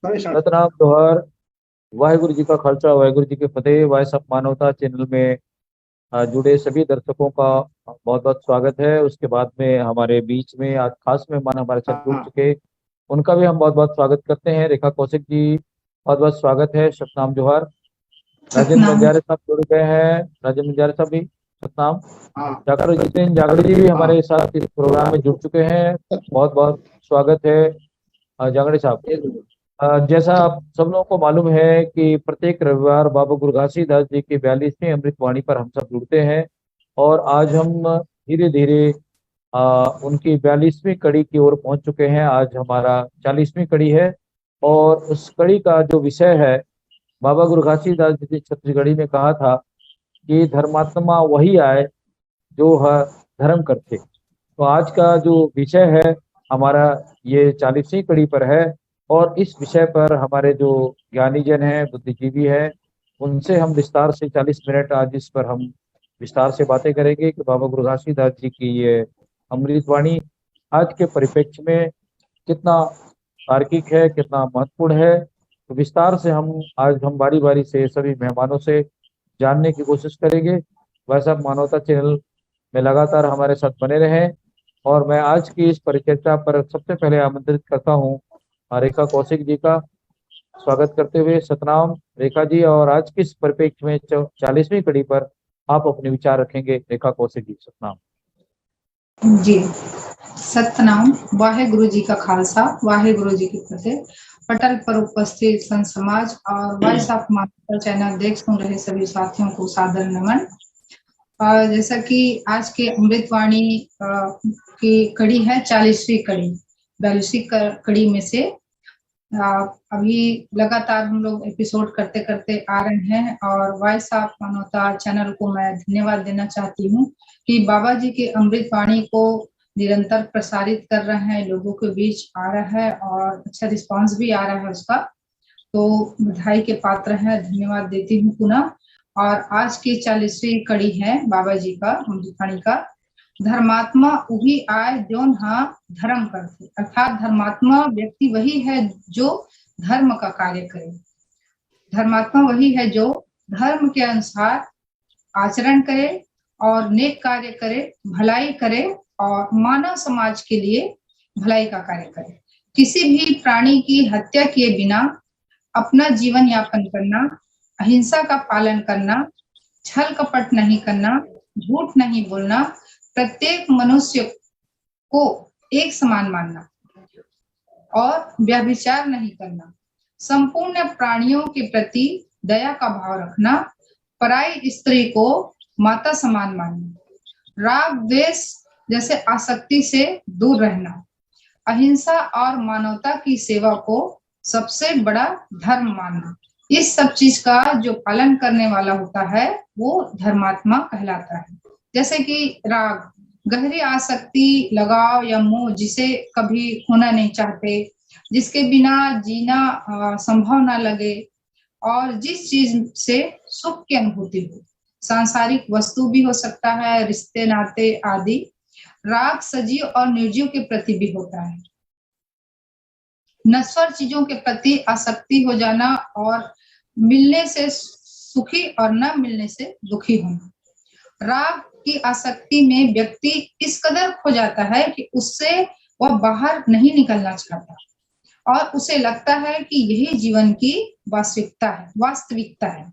सतनाम जोहर। वाहिगुरु जी का खालसा, वाहिगुरु जी के फतेह। Voice of मानवता चैनल में जुड़े सभी दर्शकों का बहुत बहुत स्वागत है। उसके बाद में हमारे बीच में आज खास मेहमान हमारे साथ जुड़ चुके, उनका भी हम बहुत बहुत स्वागत करते हैं। रेखा कौशिक जी, बहुत बहुत स्वागत है। सतनाम जोहर। राजेंद्र सतनाम। बंजारे साहब जुड़ गए हैं। राजेंद्र बंजारे साहब भी सतनाम। जितेंद्र जागड़ जी भी हमारे साथ इस प्रोग्राम में जुड़ चुके हैं। बहुत बहुत स्वागत है जागड़े साहब। जैसा आप सब लोगों को मालूम है कि प्रत्येक रविवार बाबा गुरु घासीदास जी की 42वीं अमृतवाणी पर हम सब जुड़ते हैं, और आज हम धीरे धीरे उनकी 42वीं कड़ी की ओर पहुंच चुके हैं। आज हमारा 40वीं कड़ी है, और उस कड़ी का जो विषय है, बाबा गुरु घासीदास जी ने छत्तीसगढ़ी में कहा था कि धर्मात्मा वही आए जो धर्म करते। तो आज का जो विषय है हमारा, ये 40वीं कड़ी पर है, और इस विषय पर हमारे जो ज्ञानी जन हैं, बुद्धिजीवी हैं, उनसे हम विस्तार से 40 मिनट आज इस पर हम विस्तार से बातें करेंगे कि बाबा गुरु घासीदास जी की ये अमृतवाणी आज के परिप्रेक्ष्य में कितना तार्किक है, कितना महत्वपूर्ण है। तो विस्तार से हम बारी बारी से सभी मेहमानों से जानने की कोशिश करेंगे। वैसा मानवता चैनल में लगातार हमारे साथ बने रहें। और मैं आज की इस परिचर्चा पर सबसे पहले आमंत्रित करता हूँ रेखा कौशिक जी का, स्वागत करते हुए। सतनाम रेखा जी, और आज की इस परिप्रेक्ष्य में 40वीं कड़ी पर आप अपने विचार रखेंगे। रेखा कौशिक जी, सतनाम जी। सतनाम। वाहिगुरु जी का खालसा, वाहिगुरु जी की फतेह। पटल पर उपस्थित संत समाज और वॉइस ऑफ मानवता चैनल देख सुन रहे सभी साथियों को सादर नमन। जैसा कि आज के अमृतवाणी की कड़ी है 40वीं कड़ी। 42वीं कड़ी में से अभी लगातार हम लोग एपिसोड करते करते आ रहे हैं, और वॉइस ऑफ मानवता चैनल को मैं धन्यवाद देना चाहती हूँ कि बाबा जी के अमृतवाणी को निरंतर प्रसारित कर रहे हैं, लोगों के बीच आ रहा है और अच्छा रिस्पांस भी आ रहा है उसका, तो बधाई के पात्र है। धन्यवाद देती हूँ पुनः। और आज की 40वीं कड़ी है बाबा जी का अमृतवाणी का, धर्मात्मा वही आए जोन धर्म करते। अर्थात धर्मात्मा व्यक्ति वही है जो धर्म का कार्य करे। धर्मात्मा वही है जो धर्म के अनुसार आचरण करे और नेक कार्य करे, भलाई करे, और मानव समाज के लिए भलाई का कार्य करे। किसी भी प्राणी की हत्या किए बिना अपना जीवन यापन करना, अहिंसा का पालन करना, छल कपट नहीं करना, झूठ नहीं बोलना, प्रत्येक मनुष्य को एक समान मानना और व्यभिचार नहीं करना, संपूर्ण प्राणियों के प्रति दया का भाव रखना, पराई स्त्री को माता समान मानना, राग द्वेष जैसे आसक्ति से दूर रहना, अहिंसा और मानवता की सेवा को सबसे बड़ा धर्म मानना। इस सब चीज का जो पालन करने वाला होता है वो धर्मात्मा कहलाता है। जैसे कि राग, गहरी आसक्ति, लगाव या मोह, जिसे कभी खोना नहीं चाहते, जिसके बिना जीना संभव ना लगे, और जिस चीज से सुख की अनुभूति हो। सांसारिक वस्तु भी हो सकता है, रिश्ते नाते आदि। राग सजीव और निर्जीव के प्रति भी होता है। नश्वर चीजों के प्रति आसक्ति हो जाना, और मिलने से सुखी और न मिलने से दुखी होना। राग की आसक्ति में व्यक्ति इस कदर खो जाता है कि उससे वह बाहर नहीं निकलना चाहता, और उसे लगता है कि यही जीवन की वास्तविकता है।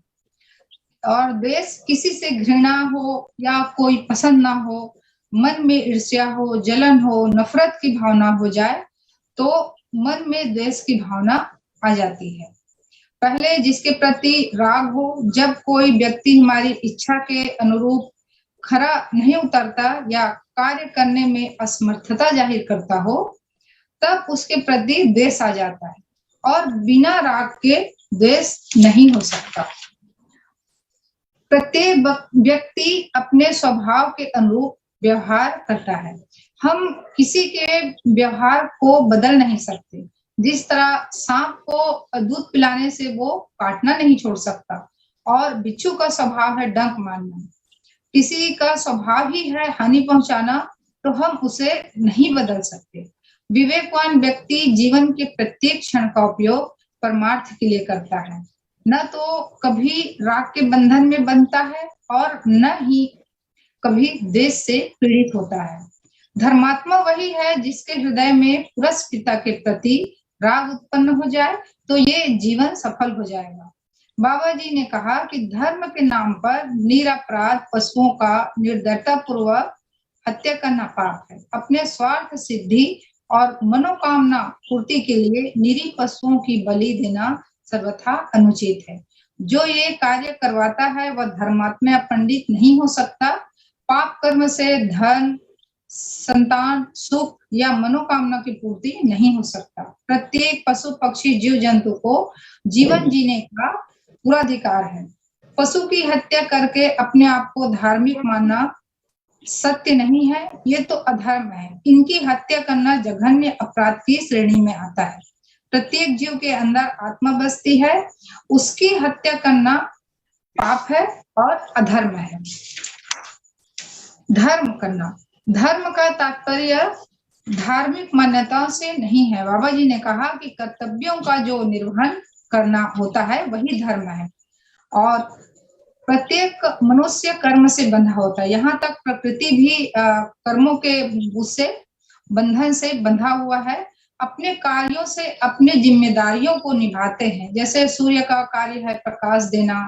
और द्वेष, किसी से घृणा हो या कोई पसंद ना हो, मन में ईर्ष्या हो, जलन हो, नफरत की भावना हो जाए तो मन में द्वेष की भावना आ जाती है। पहले जिसके प्रति राग हो, जब कोई व्यक्ति हमारी इच्छा के अनुरूप खरा नहीं उतरता या कार्य करने में असमर्थता जाहिर करता हो, तब उसके प्रति द्वेष आ जाता है, और बिना राग के द्वेष नहीं हो सकता। प्रत्येक व्यक्ति अपने स्वभाव के अनुरूप व्यवहार करता है। हम किसी के व्यवहार को बदल नहीं सकते। जिस तरह सांप को दूध पिलाने से वो काटना नहीं छोड़ सकता, और बिच्छू का स्वभाव है डंक मारना। किसी का स्वभाव ही है हानि पहुंचाना, तो हम उसे नहीं बदल सकते। विवेकवान व्यक्ति जीवन के प्रत्येक क्षण का उपयोग परमार्थ के लिए करता है, न तो कभी राग के बंधन में बंधता है और न ही कभी देश से पीड़ित होता है। धर्मात्मा वही है जिसके हृदय में पुरुष पिता के प्रति राग उत्पन्न हो जाए तो ये जीवन सफल हो जाएगा। बाबा जी ने कहा कि धर्म के नाम पर निरपराध पशुओं का निर्दयता पूर्वक हत्या करना पाप है। अपने स्वार्थ सिद्धि और मनोकामना पूर्ति के लिए निरीह पशुओं की बलि देना सर्वथा अनुचित है। जो ये कार्य करवाता है वह धर्मात्मा या पंडित नहीं हो सकता। पाप कर्म से धन, संतान, सुख या मनोकामना की पूर्ति नहीं हो सकता। प्रत्येक पशु पक्षी जीव जंतु को जीवन जीने का पूरा अधिकार है। पशु की हत्या करके अपने आप को धार्मिक मानना सत्य नहीं है, ये तो अधर्म है। इनकी हत्या करना जघन्य अपराध की श्रेणी में आता है। प्रत्येक जीव के अंदर आत्मा बसती है, उसकी हत्या करना पाप है और अधर्म है। धर्म करना, धर्म का तात्पर्य धार्मिक मान्यताओं से नहीं है। बाबा जी ने कहा कि कर्तव्यों का जो निर्वहन करना होता है वही धर्म है और प्रत्येक मनुष्य कर्म से बंधा होता है। यहाँ तक प्रकृति भी कर्मों के उससे बंधन से बंधा हुआ है। अपने कार्यों से अपने जिम्मेदारियों को निभाते हैं। जैसे सूर्य का कार्य है प्रकाश देना,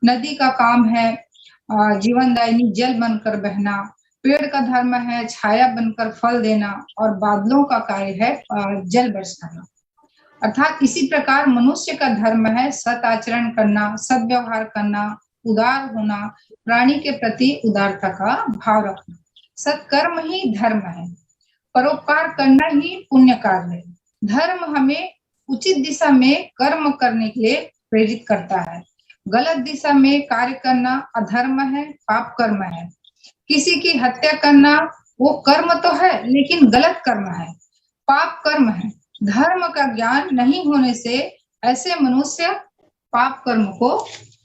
नदी का काम है जीवनदायिनी जल बनकर बहना, पेड़ का धर्म है छाया बनकर फल देना और बादलों का कार्य है जल बरसाना। अर्थात इसी प्रकार मनुष्य का धर्म है सत आचरण करना, सद्व्यवहार करना, उदार होना, प्राणी के प्रति उदारता का भाव रखना। सत्कर्म ही धर्म है। परोपकार करना ही पुण्य कार्य है। धर्म हमें उचित दिशा में कर्म करने के लिए प्रेरित करता है। गलत दिशा में कार्य करना अधर्म है, पाप कर्म है। किसी की हत्या करना वो कर्म तो है लेकिन गलत कर्म है, पाप कर्म है। धर्म का ज्ञान नहीं होने से ऐसे मनुष्य पाप कर्म को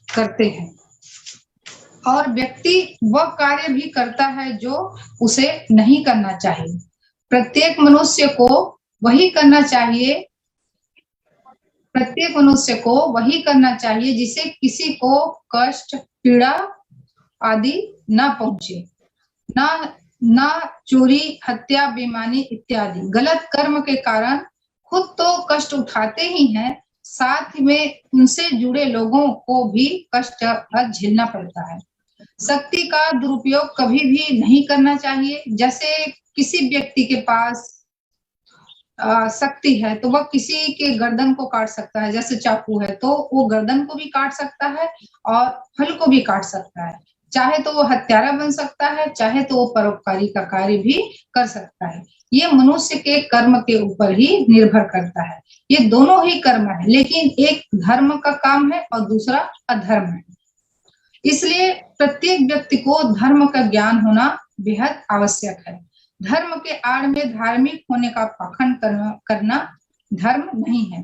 करते हैं और व्यक्ति वह कार्य भी करता है जो उसे नहीं करना चाहिए। प्रत्येक मनुष्य को वही करना चाहिए, प्रत्येक मनुष्य को वही करना चाहिए जिसे किसी को कष्ट, पीड़ा आदि न पहुंचे। ना चोरी, हत्या, बेईमानी इत्यादि गलत कर्म के कारण खुद तो कष्ट उठाते ही हैं, साथ में उनसे जुड़े लोगों को भी कष्ट झेलना पड़ता है। शक्ति का दुरुपयोग कभी भी नहीं करना चाहिए। जैसे किसी व्यक्ति के पास शक्ति है तो वह किसी के गर्दन को काट सकता है, जैसे चाकू है तो वो गर्दन को भी काट सकता है और फल को भी काट सकता है। चाहे तो वो हत्यारा बन सकता है, चाहे तो वो परोपकारी का कार्य भी कर सकता है। ये मनुष्य के कर्म के ऊपर ही निर्भर करता है। ये दोनों ही कर्म है, लेकिन एक धर्म का काम है और दूसरा अधर्म है। इसलिए प्रत्येक व्यक्ति को धर्म का ज्ञान होना बेहद आवश्यक है। धर्म के आड़ में धार्मिक होने का पाखंड करना धर्म नहीं है।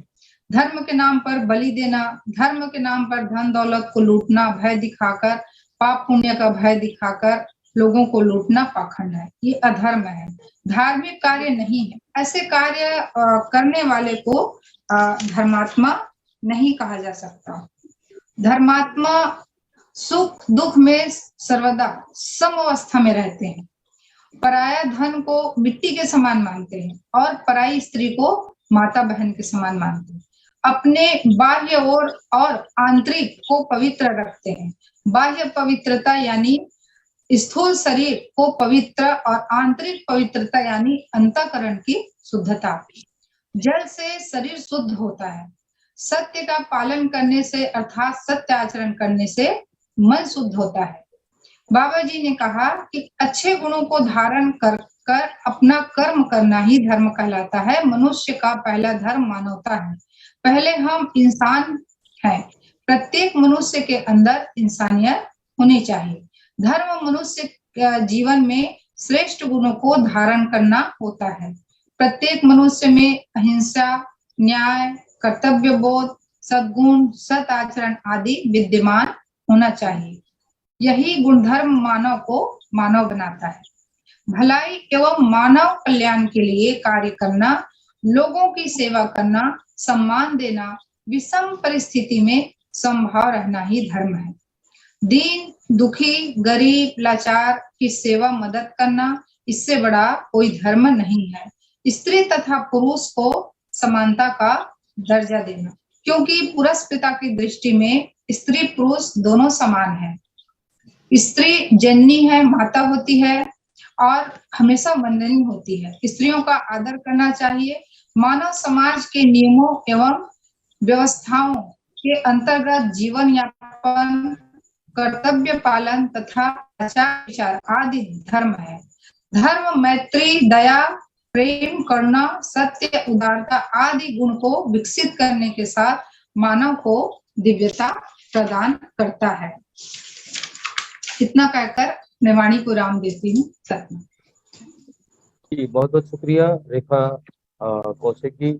धर्म के नाम पर बलि देना, धर्म के नाम पर धन दौलत को लूटना, भय दिखाकर, पाप पुण्य का भय दिखाकर लोगों को लूटना पाखंड है। ये अधर्म है, धार्मिक कार्य नहीं है। ऐसे कार्य करने वाले को धर्मात्मा नहीं कहा जा सकता। धर्मात्मा सुख दुख में सर्वदा समअवस्था में रहते हैं। पराया धन को मिट्टी के समान मानते हैं और पराई स्त्री को माता बहन के समान मानते हैं। अपने बाह्य और आंतरिक को पवित्र रखते हैं। बाह्य पवित्रता यानी स्थूल शरीर को पवित्र और आंतरिक पवित्रता यानी अंतःकरण की शुद्धता। जल से शरीर शुद्ध होता है। सत्य का पालन करने से अर्थात सत्य आचरण करने से मन शुद्ध होता है। बाबा जी ने कहा कि अच्छे गुणों को धारण कर अपना कर्म करना ही धर्म कहलाता है। मनुष्य का पहला धर्म मानवता है। पहले हम इंसान हैं। प्रत्येक मनुष्य के अंदर इंसानियत होनी चाहिए। धर्म मनुष्य जीवन में श्रेष्ठ गुणों को धारण करना होता है। प्रत्येक मनुष्य में अहिंसा, न्याय, कर्तव्य बोध, सद्गुण, सत आचरण आदि विद्यमान होना चाहिए। यही गुणधर्म मानव को मानव बनाता है। भलाई एवं मानव कल्याण के लिए कार्य करना, लोगों की सेवा करना, सम्मान देना, विषम परिस्थिति में समभाव रहना ही धर्म है। दीन, दुखी, गरीब, लाचार की सेवा मदद करना, इससे बड़ा कोई धर्म नहीं है। स्त्री तथा पुरुष को समानता का दर्जा देना, क्योंकि पुरुष पिता की दृष्टि में स्त्री पुरुष दोनों समान है। स्त्री जननी है, माता होती है और हमेशा वंदनीय होती है। स्त्रियों का आदर करना चाहिए। मानव समाज के नियमों एवं व्यवस्थाओं के अंतर्गत जीवन यापन, कर्तव्य पालन तथा आचार विचार आदि धर्म है। धर्म मैत्री, दया, प्रेम, करुणा, सत्य, उदारता आदि गुण को विकसित करने के साथ मानव को दिव्यता प्रदान करता है। इतना कहकर मैं वाणी को राम देती हूँ। सत्य जी, बहुत बहुत शुक्रिया रेखा कौशिक जी।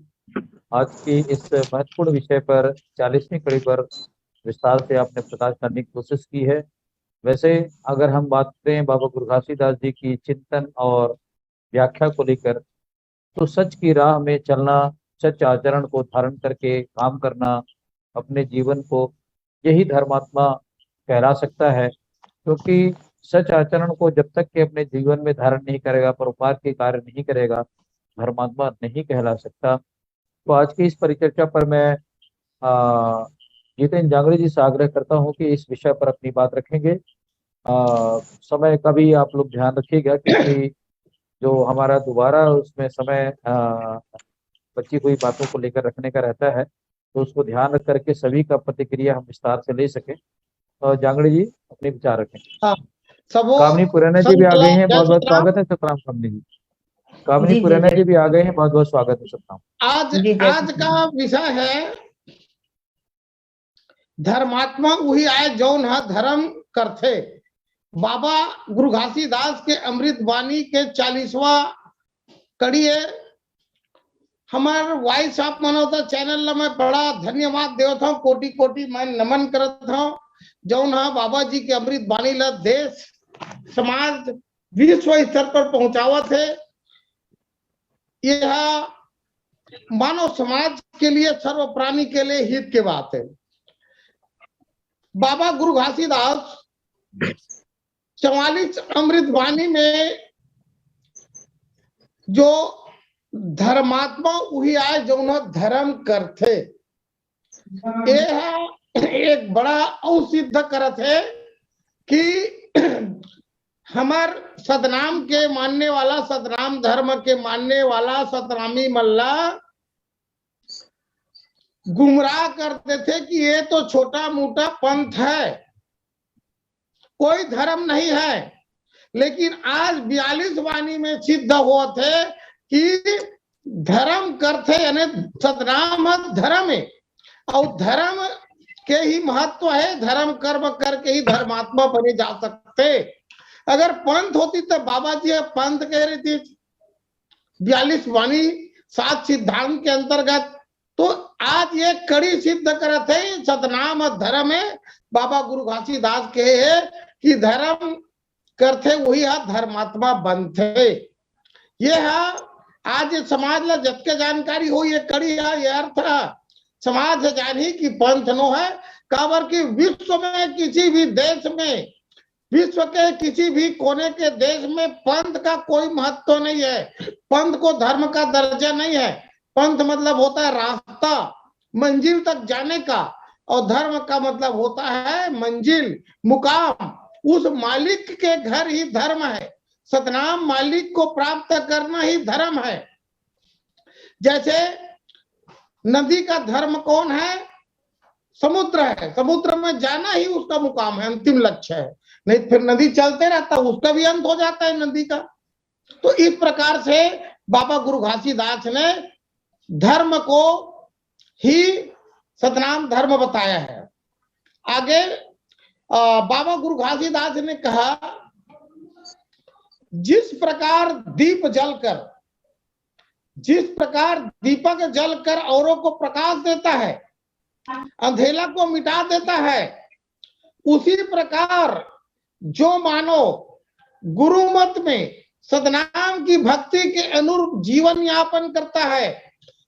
आज की इस महत्वपूर्ण विषय पर 40वीं कड़ी पर विस्तार से आपने प्रकाश करने की कोशिश की है। वैसे अगर हम बात करें बाबा गुरु घासीदास जी की चिंतन और व्याख्या को लेकर, तो सच की राह में चलना, सच आचरण को धारण करके काम करना, अपने जीवन को, यही धर्मात्मा कहला सकता है। क्योंकि सच आचरण को जब तक कि अपने जीवन में धारण नहीं करेगा, परोपकार के कार्य नहीं करेगा, धर्मात्मा नहीं कहला सकता। तो आज की इस परिचर्चा पर मैं जितेंद्र जांगड़े जी से आग्रह करता हूं कि इस विषय पर अपनी बात रखेंगे। समय का भी आप लोग ध्यान रखिएगा, क्योंकि जो हमारा दोबारा उसमें समय बची हुई बातों को लेकर रखने का रहता है, तो उसको ध्यान रख करके सभी का प्रतिक्रिया हम विस्तार से ले सकें। और जांगड़े जी अपने विचार रखें। हाँ, कामनी पुराना जी भी आ गई हैं, बहुत बहुत स्वागत है। सतराम कामनी जी। कामनी पुराना जी भी आ गए हैं, बहुत बहुत स्वागत है। सतराम। आज का विषय है धर्मात्मा वही आए जौन है धर्म करथे। बाबा गुरु घासीदास के अमृत वाणी के 40वां कड़ी है। हमार वॉइस ऑफ मनोता चैनल में बड़ा धन्यवाद देवत हूँ, कोटि कोटि मैं नमन करत हूँ। जौन है बाबा जी के अमृत वाणी ला देश समाज विश्व स्तर पर पहुंचावत है। यह मानव समाज के लिए, सर्व प्राणी के लिए हित की बात है। बाबा गुरु घासीदास 44 अमृत वाणी में जो धर्मात्मा वही आए जो धर्म करते, यह एक बड़ा और सिद्ध करत है कि हमार सतनाम के मानने वाला, सतनाम धर्म के मानने वाला सतनामी मल्ला गुमराह करते थे कि ये तो छोटा मोटा पंथ है, कोई धर्म नहीं है। लेकिन आज 42 वाणी में सिद्ध हुआ थे कि धर्म करते, यानी सतनाम धर्म है और धर्म के ही महत्व है। धर्म कर्म करके ही धर्मात्मा बने जा सकते। अगर पंथ होती तो बाबा जी पंथ कह रही थी 42 वाणी 7 सिद्धांत के अंतर्गत, तो आज ये कड़ी सिद्ध करते हैं सतनाम धर्म है। बाबा गुरु घासीदास के है कि धर्म करते वही है धर्मात्मा बनते। ये है आज समाज ला जबके जानकारी हो, ये कड़ी है, ये अर्थ है। समाज जानी कि पंथ नो है काबर की विश्व में किसी भी देश में, विश्व के किसी भी कोने के देश में पंथ का कोई महत्व नहीं है। पंथ को धर्म का दर्जा नहीं है। पंथ मतलब होता है रास्ता, मंजिल तक जाने का, और धर्म का मतलब होता है मंजिल, मुकाम। उस मालिक के घर ही धर्म है। सतनाम मालिक को प्राप्त करना ही धर्म है। जैसे नदी का धर्म कौन है? समुद्र है। समुद्र में जाना ही उसका मुकाम है, अंतिम लक्ष्य है। नहीं फिर नदी चलते रहता, उसका भी अंत हो जाता है नदी का। तो इस प्रकार से बाबा गुरु घासीदास ने धर्म को ही सतनाम धर्म बताया है। आगे बाबा गुरु घासीदास ने कहा, जिस प्रकार दीप जलकर, जिस प्रकार दीपक जलकर औरों को प्रकाश देता है, अंधेला को मिटा देता है, उसी प्रकार जो मानो गुरु मत में सतनाम की भक्ति के अनुरूप जीवन यापन करता है,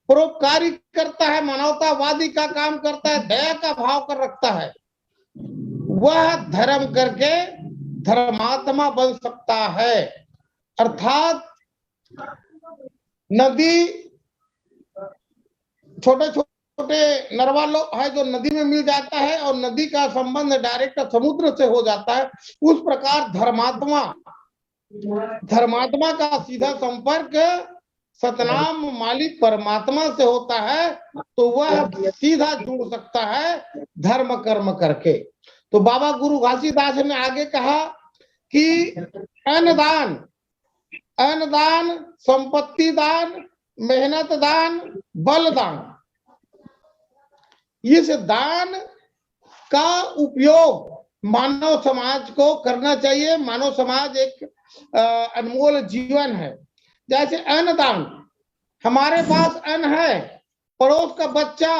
परोपकारी करता है, मानवतावादी का काम करता है, दया का भाव कर रखता है, वह धर्म करके धर्मात्मा बन सकता है। अर्थात नदी, छोटे छोटे नरवा लोग है जो नदी में मिल जाता है और नदी का संबंध डायरेक्ट समुद्र से हो जाता है, उस प्रकार धर्मात्मा का सीधा संपर्क सतनाम मालिक परमात्मा से होता है, तो वह सीधा जुड़ सकता है धर्म कर्म करके। तो बाबा गुरु घासीदास ने आगे कहा कि अन्नदान, अन्नदान, संपत्ति दान, मेहनत दान, बल दान, इस दान का उपयोग मानव समाज को करना चाहिए। मानव समाज एक अनमोल जीवन है। जैसे अन्नदान, हमारे पास अन्न है, पड़ोस का बच्चा,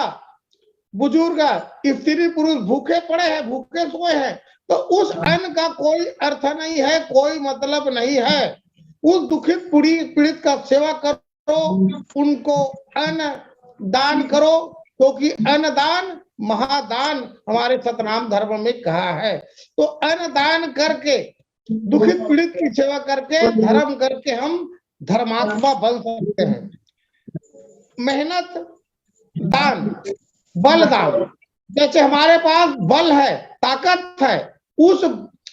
बुजुर्ग, स्त्री पुरुष भूखे पड़े हैं, भूखे सोए हैं, तो उस अन्न का कोई अर्थ नहीं है, कोई मतलब नहीं है। उस दुखित पीड़ित का सेवा करो, उनको अन्न दान करो, क्योंकि अन्नदान महादान हमारे सतनाम धर्म में कहा है। तो अन्न दान करके, दुखित पीड़ित की सेवा करके, धर्म करके हम धर्मात्मा बन सकते हैं। मेहनत दान, बल दान, जैसे हमारे पास बल है, ताकत है, उस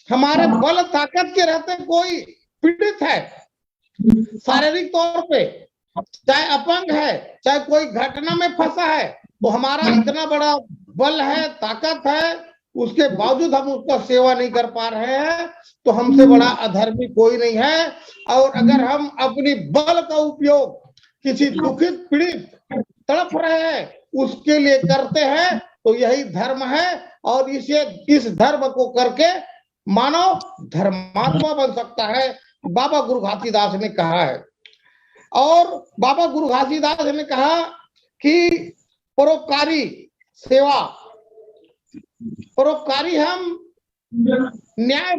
हमारे बल ताकत के रहते कोई पीड़ित है शारीरिक तौर पे, चाहे अपंग है, चाहे कोई घटना में फंसा है, तो हमारा इतना बड़ा बल है, ताकत है, उसके बावजूद हम उसका सेवा नहीं कर पा रहे हैं, तो हमसे बड़ा अधर्मी कोई नहीं है। और अगर हम अपनी बल का उपयोग किसी दुखित पीड़ित तड़प रहे हैं उसके लिए करते हैं, तो यही धर्म है। और इस धर्म को करके मानव धर्मात्मा बन सकता है, बाबा गुरु घासीदास ने कहा है। और बाबा गुरु घासीदास ने कहा कि परोपकारी सेवा, परोपकारी हम न्याय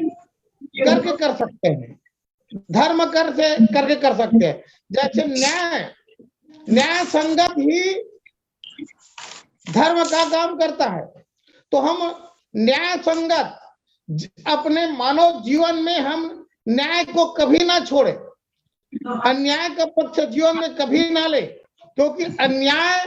करके कर सकते हैं, धर्म करके कर सकते हैं। जैसे न्याय संगत ही धर्म का काम करता है, तो हम न्याय संगत अपने मानव जीवन में हम न्याय को कभी ना छोड़े, अन्याय का पक्ष जीवन में कभी ना ले, क्योंकि अन्याय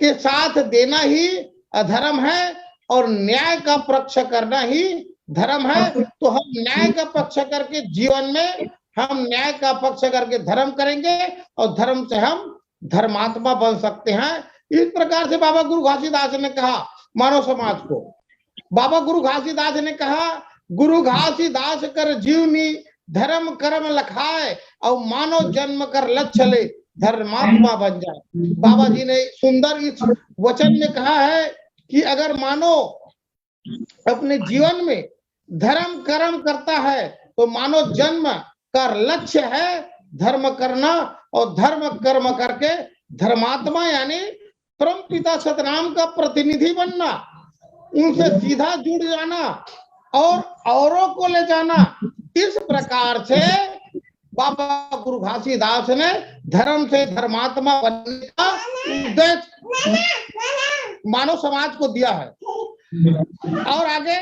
के साथ देना ही अधर्म है और न्याय का पक्ष करना ही धर्म है। तो हम न्याय का पक्ष करके जीवन में हम न्याय का पक्ष करके धर्म करेंगे और धर्म से हम धर्मात्मा बन सकते हैं। इस प्रकार से बाबा गुरु घासीदास ने कहा मानव समाज को। बाबा गुरु घासीदास ने कहा, गुरु घासीदास कर जीवनी धर्म कर्म लखाए और मानव जन्म कर लक्ष्य ले धर्मात्मा बन जाए। बाबा जी ने सुंदर इस वचन में कहा है कि अगर मानव अपने जीवन में धर्म कर्म करता है तो मानव जन्म का लक्ष्य है धर्म करना, और धर्म कर्म करके धर्मात्मा यानी परम पिता सतनाम का प्रतिनिधि बनना, उनसे सीधा जुड़ जाना और औरों को ले जाना। इस प्रकार से बाबा गुरु घासीदास ने धर्म से धर्मात्मा बनने का उद्देश्य मानव समाज को दिया है। और आगे,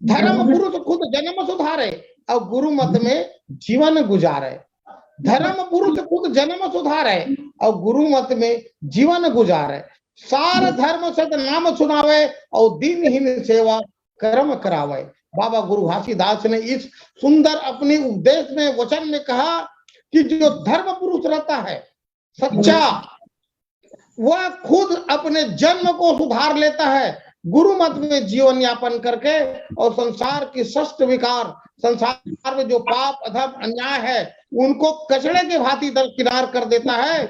धर्म पुरुष खुद जन्म सुधारे और गुरु मत में जीवन गुजारे। धर्म पुरुष खुद जन्म सुधारे और गुरु मत में जीवन गुजारे। सार धर्म सत नाम सुनावे और दीनहीन सेवा कर्म करावे। बाबा गुरु घासीदास ने इस सुंदर अपनी उपदेश में वचन में कहा कि जो धर्म पुरुष रहता है सच्चा, वह खुद अपने जन्म को सुधार लेता है गुरु मत में जीवन यापन करके, और संसार की सष्ट विकार, संसार में जो पाप अधर्म अन्याय है उनको कचड़े के भांति दरकिनार कर देता है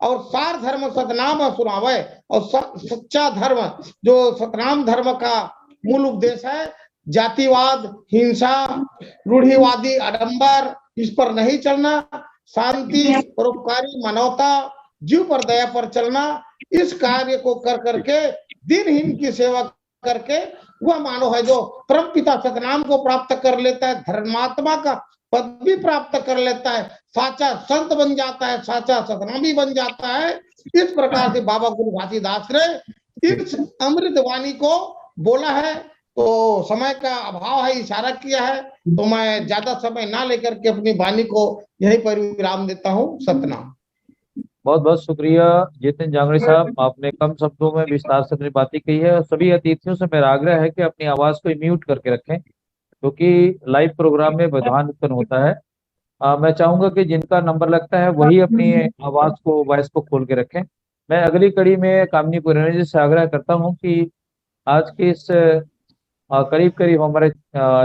और सार धर्म सतनाम सुनावे। और सच्चा धर्म जो सतनाम धर्म का मूल उपदेश है, जातिवाद, हिंसा, रूढ़िवादी आडंबर, इस पर नहीं चलना, शांति, परोपकारी, मानवता, जीव पर दया पर चलना, इस कार्य को कर करके दीनहीन की सेवा करके वह मानव है जो परम पिता सतनाम को प्राप्त कर लेता है, धर्मात्मा का पद भी प्राप्त कर लेता है, साचा संत बन जाता है, साचा सतनामी बन जाता है। इस प्रकार से बाबा गुरु घासीदास ने इस अमृत वाणी को बोला है। तो समय का अभाव है, इशारा किया है, तो मैं ज्यादा समय ना लेकर के अपनी वाणी को यहीं पर विराम देता हूँ। सतनाम। बहुत बहुत शुक्रिया जितेंद्र जांगड़े साहब, आपने कम शब्दों में विस्तार से अपनी बातें कही है। सभी अतिथियों से मेरा आग्रह है कि अपनी आवाज को म्यूट करके रखें, क्योंकि लाइव प्रोग्राम में व्यवधान उत्पन्न होता है। मैं चाहूंगा कि जिनका नंबर लगता है वही अपनी आवाज को, वॉइस को खोल के रखें। मैं अगली कड़ी में कामिनी पुरानी जी से आग्रह करता हूं कि आज के इस करीब करीब हमारे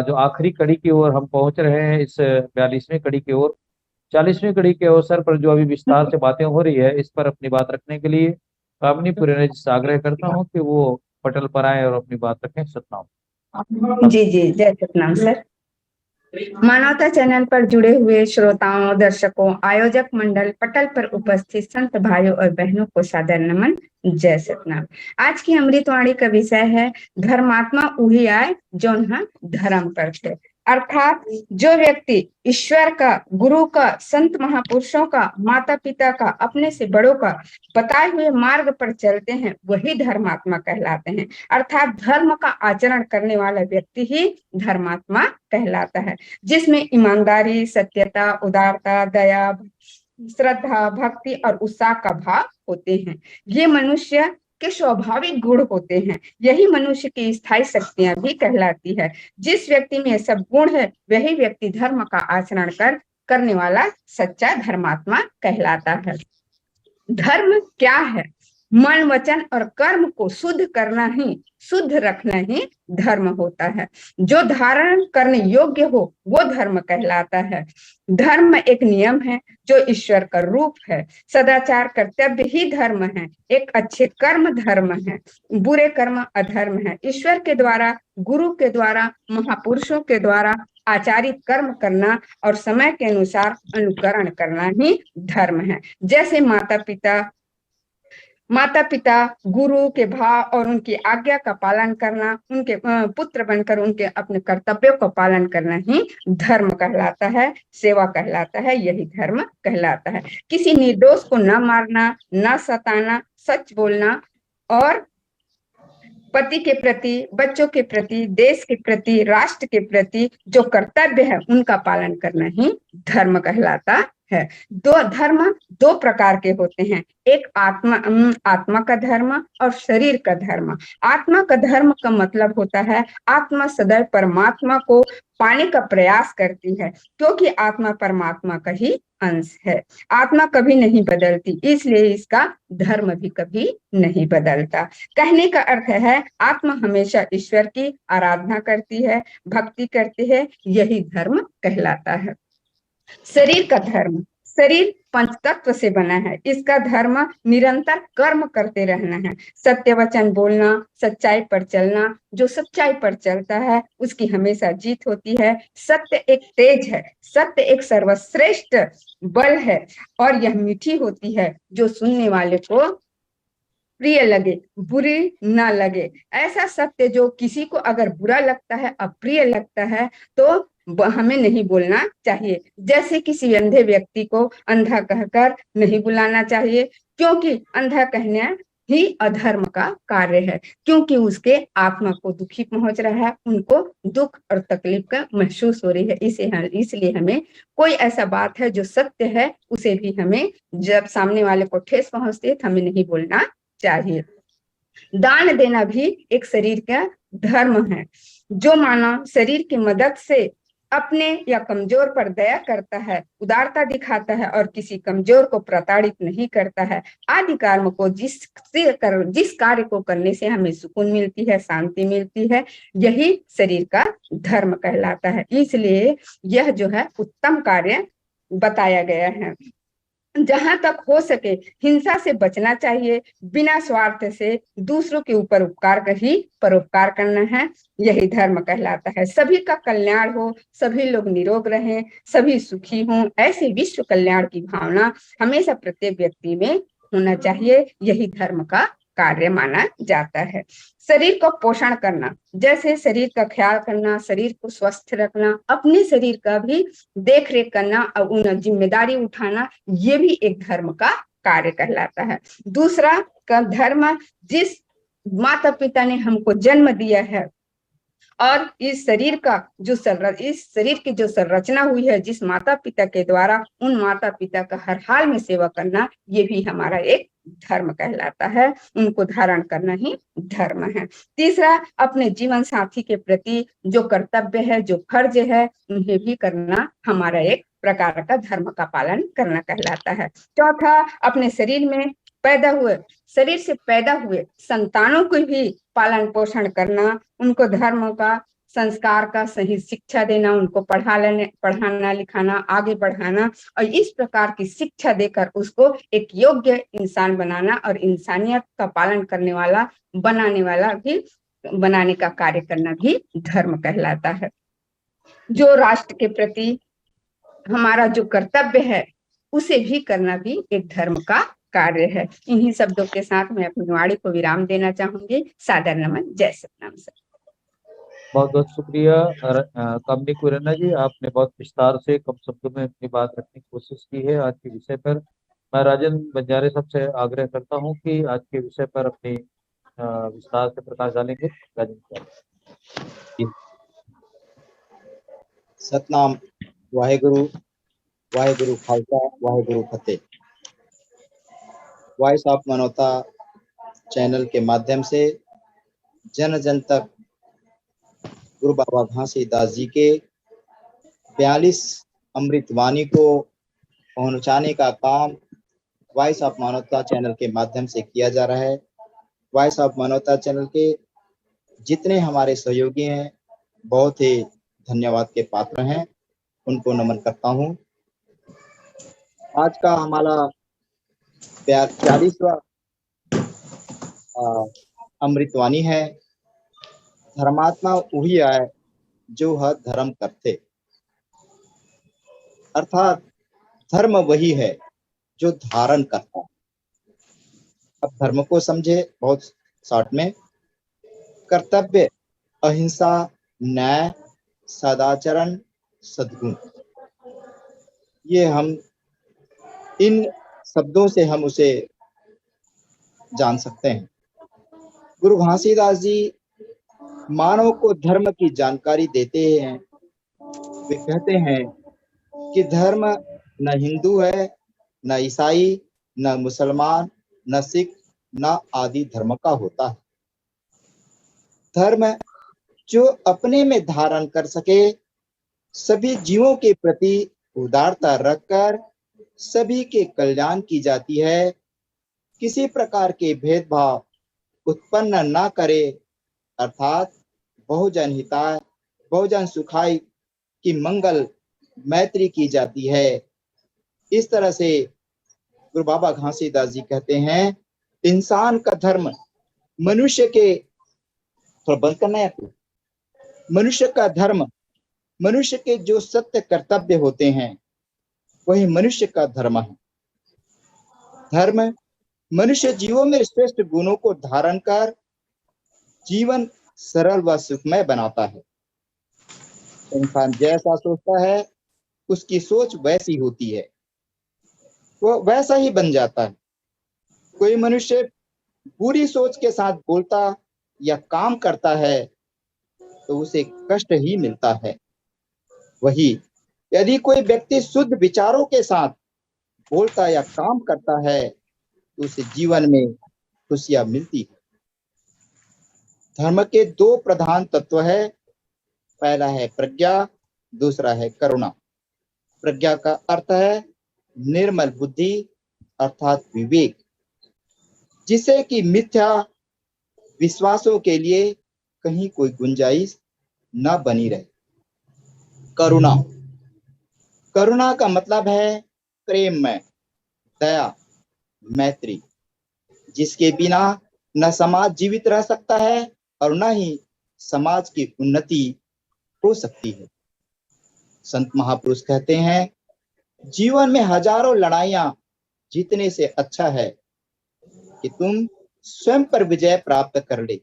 जो आखिरी कड़ी की ओर हम पहुंच रहे हैं, इस 42वीं कड़ी की ओर, 40वीं कड़ी के अवसर पर जो अभी विस्तार से बातें हो रही है, इस पर अपनी बात रखने के लिए कामिनी पुरानी जी से आग्रह करता हूं कि वो पटल पर आए और अपनी बात रखें। सतनाम। जी जी, जय सतनाम सर। मानवता चैनल पर जुड़े हुए श्रोताओं, दर्शकों, आयोजक मंडल, पटल पर उपस्थित संत भाइयों और बहनों को सादर नमन, जय सतनाम। आज की अमृतवाणी का विषय है धर्मात्मा उही आए जो धर्म करते। अर्थात जो व्यक्ति ईश्वर का, गुरु का, संत महापुरुषों का, माता पिता का, अपने से बड़ों का बताए हुए मार्ग पर चलते हैं, वही धर्मात्मा कहलाते हैं। अर्थात धर्म का आचरण करने वाला व्यक्ति ही धर्मात्मा कहलाता है, जिसमें ईमानदारी, सत्यता, उदारता, दया, श्रद्धा, भक्ति और उत्साह का भाव होते हैं। ये मनुष्य के स्वाभाविक गुण होते हैं। यही मनुष्य की स्थायी शक्तियां भी कहलाती है। जिस व्यक्ति में सब गुण है, वही व्यक्ति धर्म का आचरण करने वाला सच्चा धर्मात्मा कहलाता है। धर्म क्या है? मन, वचन और कर्म को शुद्ध करना ही, शुद्ध रखना ही धर्म होता है। जो धारण करने योग्य हो वो धर्म कहलाता है। धर्म एक नियम है जो ईश्वर का रूप है। सदाचार कर्तव्य ही धर्म है। एक अच्छे कर्म धर्म है, बुरे कर्म अधर्म है। ईश्वर के द्वारा, गुरु के द्वारा, महापुरुषों के द्वारा आचारित कर्म करना और समय के अनुसार अनुकरण करना ही धर्म है। जैसे माता पिता गुरु के भाव और उनकी आज्ञा का पालन करना, उनके पुत्र बनकर उनके अपने कर्तव्यों का पालन करना ही धर्म कहलाता है, सेवा कहलाता है, यही धर्म कहलाता है। किसी निर्दोष को न मारना, न सताना, सच बोलना और पति के प्रति, बच्चों के प्रति, देश के प्रति, राष्ट्र के प्रति जो कर्तव्य है उनका पालन करना ही धर्म कहलाता है। दो प्रकार के होते हैं, एक आत्मा का धर्म और शरीर का धर्म। आत्मा का धर्म का मतलब होता है आत्मा सदैव परमात्मा को पाने का प्रयास करती है, क्योंकि आत्मा परमात्मा का ही अंश है। आत्मा कभी नहीं बदलती, इसलिए इसका धर्म भी कभी नहीं बदलता। कहने का अर्थ है आत्मा हमेशा ईश्वर की आराधना करती है, भक्ति करती है, यही धर्म कहलाता है। शरीर का धर्म, शरीर पंच तत्व से बना है। इसका धर्म निरंतर कर्म करते रहना है, सत्य वचन बोलना, सच्चाई पर चलना। जो सच्चाई पर चलता है उसकी हमेशा जीत होती है। सत्य एक तेज है, सत्य एक सर्वश्रेष्ठ बल है और यह मीठी होती है जो सुनने वाले को प्रिय लगे, बुरी ना लगे। ऐसा सत्य जो किसी को अगर बुरा लगता है, अप्रिय लगता है, तो हमें नहीं बोलना चाहिए। जैसे किसी अंधे व्यक्ति को अंधा कहकर नहीं बुलाना चाहिए, क्योंकि अंधा कहना ही अधर्म का कार्य है, क्योंकि उसके आत्मा को दुखी पहुंच रहा है, उनको दुख और तकलीफ का महसूस हो रही है। इसलिए हमें कोई ऐसा बात है जो सत्य है, उसे भी हमें जब सामने वाले को ठेस पहुंचती है तो हमें नहीं बोलना चाहिए। दान देना भी एक शरीर का धर्म है। जो मानव शरीर की मदद से अपने या कमजोर पर दया करता है, उदारता दिखाता है और किसी कमजोर को प्रताड़ित नहीं करता है, आदि कर्म को जिस कार्य को करने से हमें सुकून मिलती है, शांति मिलती है, यही शरीर का धर्म कहलाता है। इसलिए यह जो है उत्तम कार्य बताया गया है। जहां तक हो सके हिंसा से बचना चाहिए, बिना स्वार्थ से दूसरों के ऊपर उपकार कर ही परोपकार करना है, यही धर्म कहलाता है। सभी का कल्याण हो, सभी लोग निरोग रहें, सभी सुखी हों, ऐसे विश्व कल्याण की भावना हमेशा प्रत्येक व्यक्ति में होना चाहिए, यही धर्म का कार्य माना जाता है। शरीर को पोषण करना, जैसे शरीर का ख्याल करना, शरीर को स्वस्थ रखना, अपने शरीर का भी देख रेख करना और उन जिम्मेदारी उठाना, ये भी एक धर्म का कार्य कहलाता है। दूसरा का धर्म, जिस माता पिता ने हमको जन्म दिया है और इस शरीर की जो संरचना हुई है जिस माता पिता के द्वारा, उन माता पिता का हर हाल में सेवा करना, ये भी हमारा एक धर्म कहलाता है। उनको धारण करना ही धर्म है। तीसरा, अपने जीवन साथी के प्रति जो कर्तव्य है, जो फर्ज है, उन्हें भी करना हमारा एक प्रकार का धर्म का पालन करना कहलाता है। चौथा, अपने शरीर से पैदा हुए संतानों को भी पालन पोषण करना, उनको धर्म का, संस्कार का सही शिक्षा देना, उनको पढ़ाना लिखाना, आगे बढ़ाना और इस प्रकार की शिक्षा देकर उसको एक योग्य इंसान बनाना और इंसानियत का पालन करने वाला बनाने का कार्य करना भी धर्म कहलाता है। जो राष्ट्र के प्रति हमारा जो कर्तव्य है उसे भी करना भी एक धर्म का कार्य है। इन्हीं शब्दों के साथ मैं अपनी वाणी को विराम देना चाहूंगी। सादर नमन। जय सतनाम सर। बहुत बहुत शुक्रिया कामनी कुरैना जी, आपने बहुत विस्तार से कम शब्दों में अपनी बात रखने की कोशिश की है आज के विषय पर। मैं राजन बंजारे साहब से आग्रह करता हूं कि आज के विषय पर अपनी विस्तार से प्रकाश डालेंगे। राजन साहब। सतनाम वाहेगुरु खालसा वाहेगुरु फतेह। वॉइस ऑफ मानवता चैनल के माध्यम से जन जन तक गुरु बाबा घासीदास जी के 42 अमृतवाणी को पहुंचाने का काम वॉइस ऑफ मानवता चैनल के माध्यम से किया जा रहा है। वॉइस ऑफ मानवता चैनल के जितने हमारे सहयोगी हैं, बहुत ही धन्यवाद के पात्र हैं, उनको नमन करता हूं। आज का हमारा 42वां अमृतवाणी है। धर्मात्मा वही है जो है धर्म करते, अर्थात धर्म वही है जो धारण करता है। अब धर्म को समझे बहुत शॉर्ट में। कर्तव्य, अहिंसा, न्याय, सदाचरण, सद्गुण, ये हम इन शब्दों से हम उसे जान सकते हैं। गुरु घासीदास जी मानव को धर्म की जानकारी देते हैं। वे कहते हैं कि धर्म न हिंदू है, न ईसाई, न मुसलमान, न सिख, न आदि धर्म का होता है। धर्म जो अपने में धारण कर सके, सभी जीवों के प्रति उदारता रखकर सभी के कल्याण की जाती है, किसी प्रकार के भेदभाव उत्पन्न ना करे, अर्थात बहुजन हिताय बहुजन सुखाय की मंगल मैत्री की जाती है। इस तरह से गुरु बाबा घासीदास जी कहते हैं, इंसान का धर्म मनुष्य के, थोड़ा बंद करना है, मनुष्य का धर्म, मनुष्य के जो सत्य कर्तव्य होते हैं वही मनुष्य का धर्म है। धर्म मनुष्य जीवों में श्रेष्ठ गुणों को धारण कर जीवन सरल व सुखमय बनाता है। इंसान जैसा सोचता है उसकी सोच वैसी होती है, वो वैसा ही बन जाता है। कोई मनुष्य बुरी सोच के साथ बोलता या काम करता है तो उसे कष्ट ही मिलता है। वही यदि कोई व्यक्ति शुद्ध विचारों के साथ बोलता या काम करता है तो उसे जीवन में खुशियां मिलती है। धर्म के दो प्रधान तत्व है, पहला है प्रज्ञा, दूसरा है करुणा। प्रज्ञा का अर्थ है निर्मल बुद्धि अर्थात विवेक, जिससे कि मिथ्या विश्वासों के लिए कहीं कोई गुंजाइश न बनी रहे। करुणा, करुणा का मतलब है प्रेम में दया, मैत्री, जिसके बिना न समाज जीवित रह सकता है और न ही समाज की उन्नति हो सकती है। संत महापुरुष कहते हैं, जीवन में हजारों लड़ाइयां जीतने से अच्छा है कि तुम स्वयं पर विजय प्राप्त कर ले,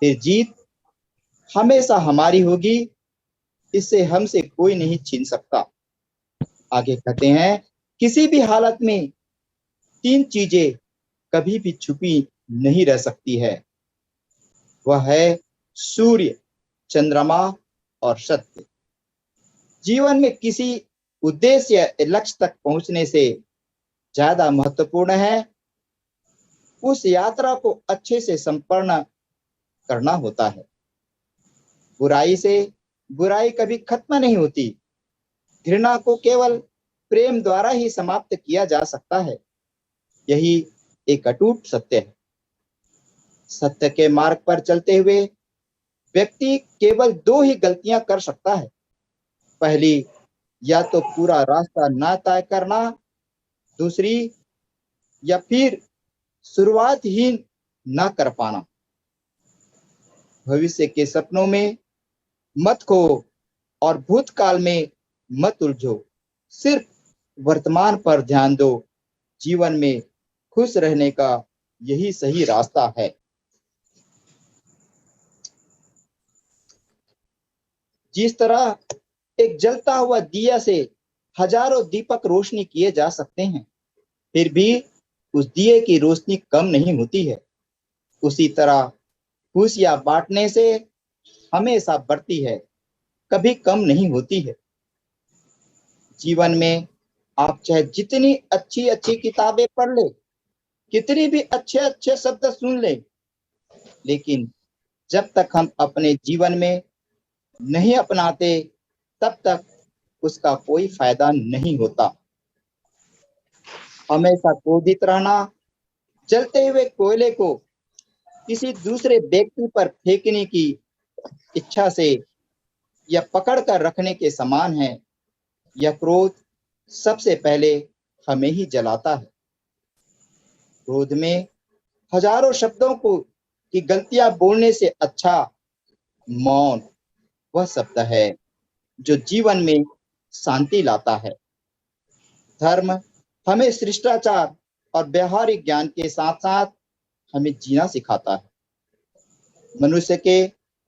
फिर जीत हमेशा हमारी होगी, इससे हमसे कोई नहीं छीन सकता। आगे कहते हैं, किसी भी हालत में तीन चीजें कभी भी छुपी नहीं रह सकती है। वह है सूर्य, चंद्रमा और सत्य। जीवन में किसी उद्देश्य या लक्ष्य तक पहुंचने से ज्यादा महत्वपूर्ण है उस यात्रा को अच्छे से संपन्न करना होता है। बुराई से बुराई कभी खत्म नहीं होती। घृणा को केवल प्रेम द्वारा ही समाप्त किया जा सकता है। यही एक अटूट सत्य है। सत्य के मार्ग पर चलते हुए व्यक्ति केवल दो ही गलतियां कर सकता है। पहली, या तो पूरा रास्ता ना तय करना, दूसरी या फिर शुरुआत ही ना कर पाना। भविष्य के सपनों में मत खो और भूतकाल में मत उलझो। सिर्फ वर्तमान पर ध्यान दो। जीवन में खुश रहने का यही सही रास्ता है। जिस तरह एक जलता हुआ दिया से हजारों दीपक रोशनी किए जा सकते हैं, फिर भी उस दिए की रोशनी कम नहीं होती है, उसी तरह खुशियां बांटने से हमेशा बढ़ती है, कभी कम नहीं होती है। जीवन में आप चाहे जितनी अच्छी अच्छी किताबें पढ़ ले, कितनी भी अच्छे अच्छे शब्द सुन ले, लेकिन जब तक हम अपने जीवन में नहीं अपनाते तब तक उसका कोई फायदा नहीं होता। हमेशा क्रोधित रहना जलते हुए कोयले को किसी दूसरे व्यक्ति पर फेंकने की इच्छा से या पकड़ कर रखने के समान है। यह क्रोध सबसे पहले हमें ही जलाता है। क्रोध में हजारों शब्दों को की गलतियां बोलने से अच्छा मौन वह शब्द है जो जीवन में शांति लाता है। धर्म हमें शिष्टाचार और व्यवहारिक ज्ञान के साथ साथ हमें जीना सिखाता है। मनुष्य के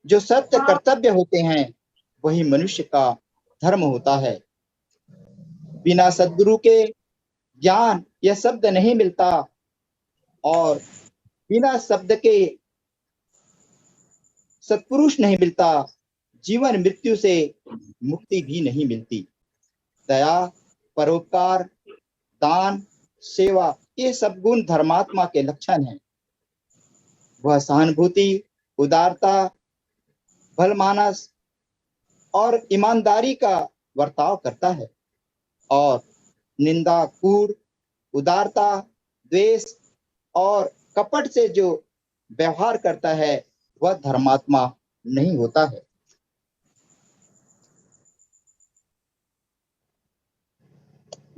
जो सत्य कर्तव्य होते हैं वही मनुष्य का धर्म होता है। बिना सद्गुरु के ज्ञान यह शब्द नहीं मिलता और बिना शब्द के सत्पुरुष नहीं मिलता। जीवन मृत्यु से मुक्ति भी नहीं मिलती। दया, परोपकार, दान, सेवा ये सब गुण धर्मात्मा के लक्षण हैं। वह सहानुभूति, उदारता, भलमानस और ईमानदारी का बर्ताव करता है और निंदा, कूड़, उदारता, द्वेष और कपट से जो व्यवहार करता है वह धर्मात्मा नहीं होता है।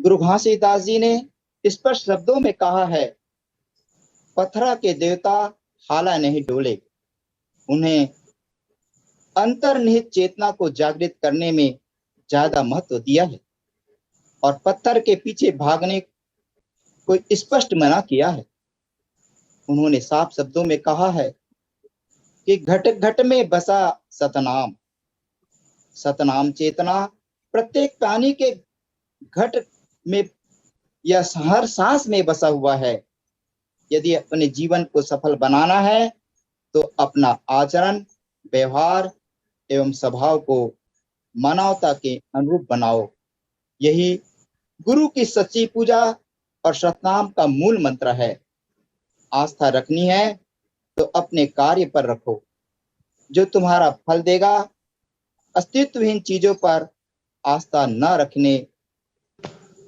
गुरु घासीदास जी ने स्पष्ट शब्दों में कहा है, पत्थरा के देवता हाला नहीं डोले। उन्हें अंतर्निहित चेतना को जागृत करने में ज्यादा महत्व दिया है और पत्थर के पीछे भागने को स्पष्ट मना किया है। उन्होंने साफ शब्दों में कहा है कि घट घट में बसा सतनाम। सतनाम चेतना प्रत्येक प्राणी के घट में या हर सांस में बसा हुआ है। यदि अपने जीवन को सफल बनाना है तो अपना आचरण, व्यवहार एवं स्वभाव को मानवता के अनुरूप बनाओ। यही गुरु की सच्ची पूजा और सतनाम का मूल मंत्र है। आस्था रखनी है तो अपने कार्य पर रखो जो तुम्हारा फल देगा। अस्तित्वहीन चीजों पर आस्था न रखने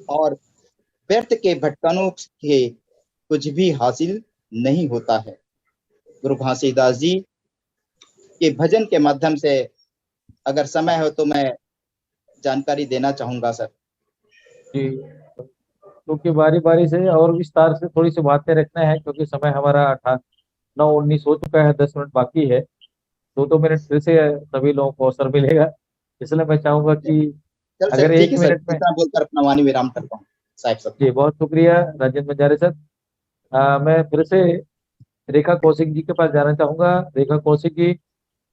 और व्यर्थ के भटकनों से कुछ भी हासिल नहीं होता है। गुरु घासीदास जी के भजन के माध्यम से अगर समय हो तो मैं जानकारी देना चाहूंगा सर। जी, क्योंकि बारी बारी से और विस्तार से थोड़ी सी बातें रखना है, क्योंकि समय हमारा 9:19 हो चुका है, 10 मिनट बाकी है। 2 मिनट फिर से सभी लोगों को अवसर मिलेगा, इसलिए मैं चाहूंगा कि चल अगर सर, 1 ठीक है सर, मिनट में। इतना बोलकर अपना वाणी विराम करता हूँ साहब सब। जी, बहुत शुक्रिया राजेंद्र बंजारे सर। मैं फिर से रेखा कौशिक जी के पास जाना चाहूंगा। रेखा कौशिक जी,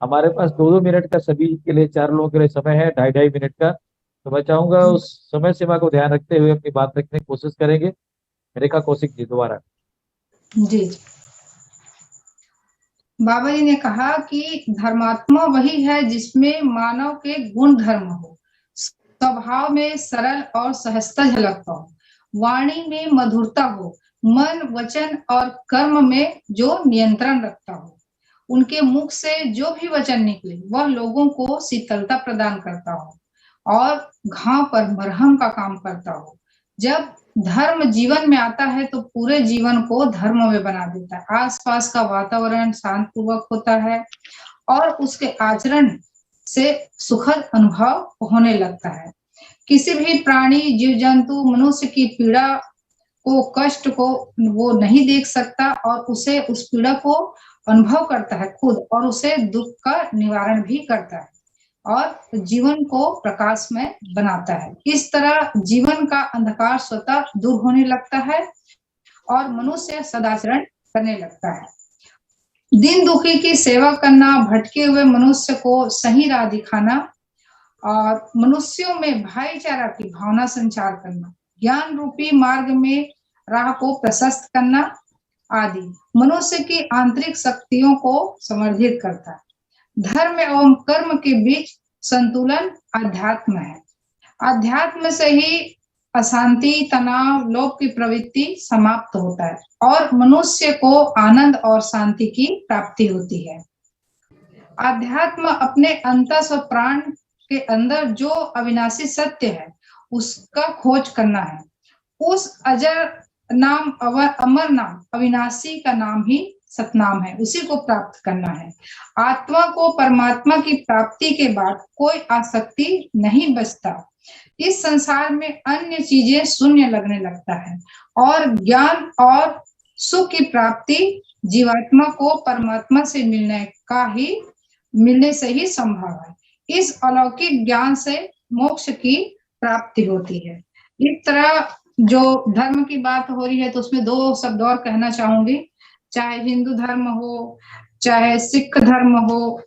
हमारे पास 2-2 मिनट का सभी के लिए, 4 लोगों के लिए समय है, 2.5 मिनट का। तो मैं चाहूंगा उस समय सीमा को ध्यान रखते हुए अपनी बात रखने की कोशिश करेंगे। रेखा कौशिक जी दोबारा। जी जी। बाबा जी ने कहा कि धर्मात्मा वही है जिसमें मानव के गुण धर्म हो, स्वभाव में सरल और सहजता झलकता हो, वाणी में मधुरता हो, मन वचन और कर्म में जो नियंत्रण रखता हो, उनके मुख से जो भी वचन निकले वह लोगों को शीतलता प्रदान करता हो और घाव पर मरहम का काम करता हो। जब धर्म जीवन में आता है तो पूरे जीवन को धर्म में बना देता है। आसपास का वातावरण शांतिपूर्वक होता है और उसके आचरण से सुखद अनुभव होने लगता है। किसी भी प्राणी, जीव जंतु, मनुष्य की पीड़ा को, कष्ट को वो नहीं देख सकता और उसे उस पीड़ा को अनुभव करता है खुद, और उसे दुख का निवारण भी करता है और जीवन को प्रकाशमय बनाता है। इस तरह जीवन का अंधकार स्वतः दूर होने लगता है और मनुष्य सदाचरण करने लगता है। दीन दुखी की सेवा करना, भटके हुए मनुष्य को सही राह दिखाना और मनुष्यों में भाईचारा की भावना संचार करना, ज्ञान रूपी मार्ग में राह को प्रशस्त करना आदि मनुष्य की आंतरिक शक्तियों को समर्थित करता है। धर्म एवं कर्म के बीच संतुलन अध्यात्म है। अध्यात्म से ही अशांति, तनाव, लोभ की प्रवृत्ति समाप्त होता है और मनुष्य को आनंद और शांति की प्राप्ति होती है। अध्यात्म अपने अंतस और प्राण के अंदर जो अविनाशी सत्य है उसका खोज करना है। उस अजर नाम, अमर नाम, अविनाशी का नाम ही सतनाम है, उसी को प्राप्त करना है। आत्मा को परमात्मा की प्राप्ति के बाद कोई आसक्ति नहीं बचता। इस संसार में अन्य चीजें शून्य लगने लगता है और ज्ञान और सुख की प्राप्ति जीवात्मा को परमात्मा से मिलने से ही संभव है। इस अलौकिक ज्ञान से मोक्ष की प्राप्ति होती है। इस तरह जो धर्म की बात हो रही है तो उसमें दो शब्द और कहना चाहूंगी। चाहे हिंदू धर्म हो, चाहे सिख धर्म हो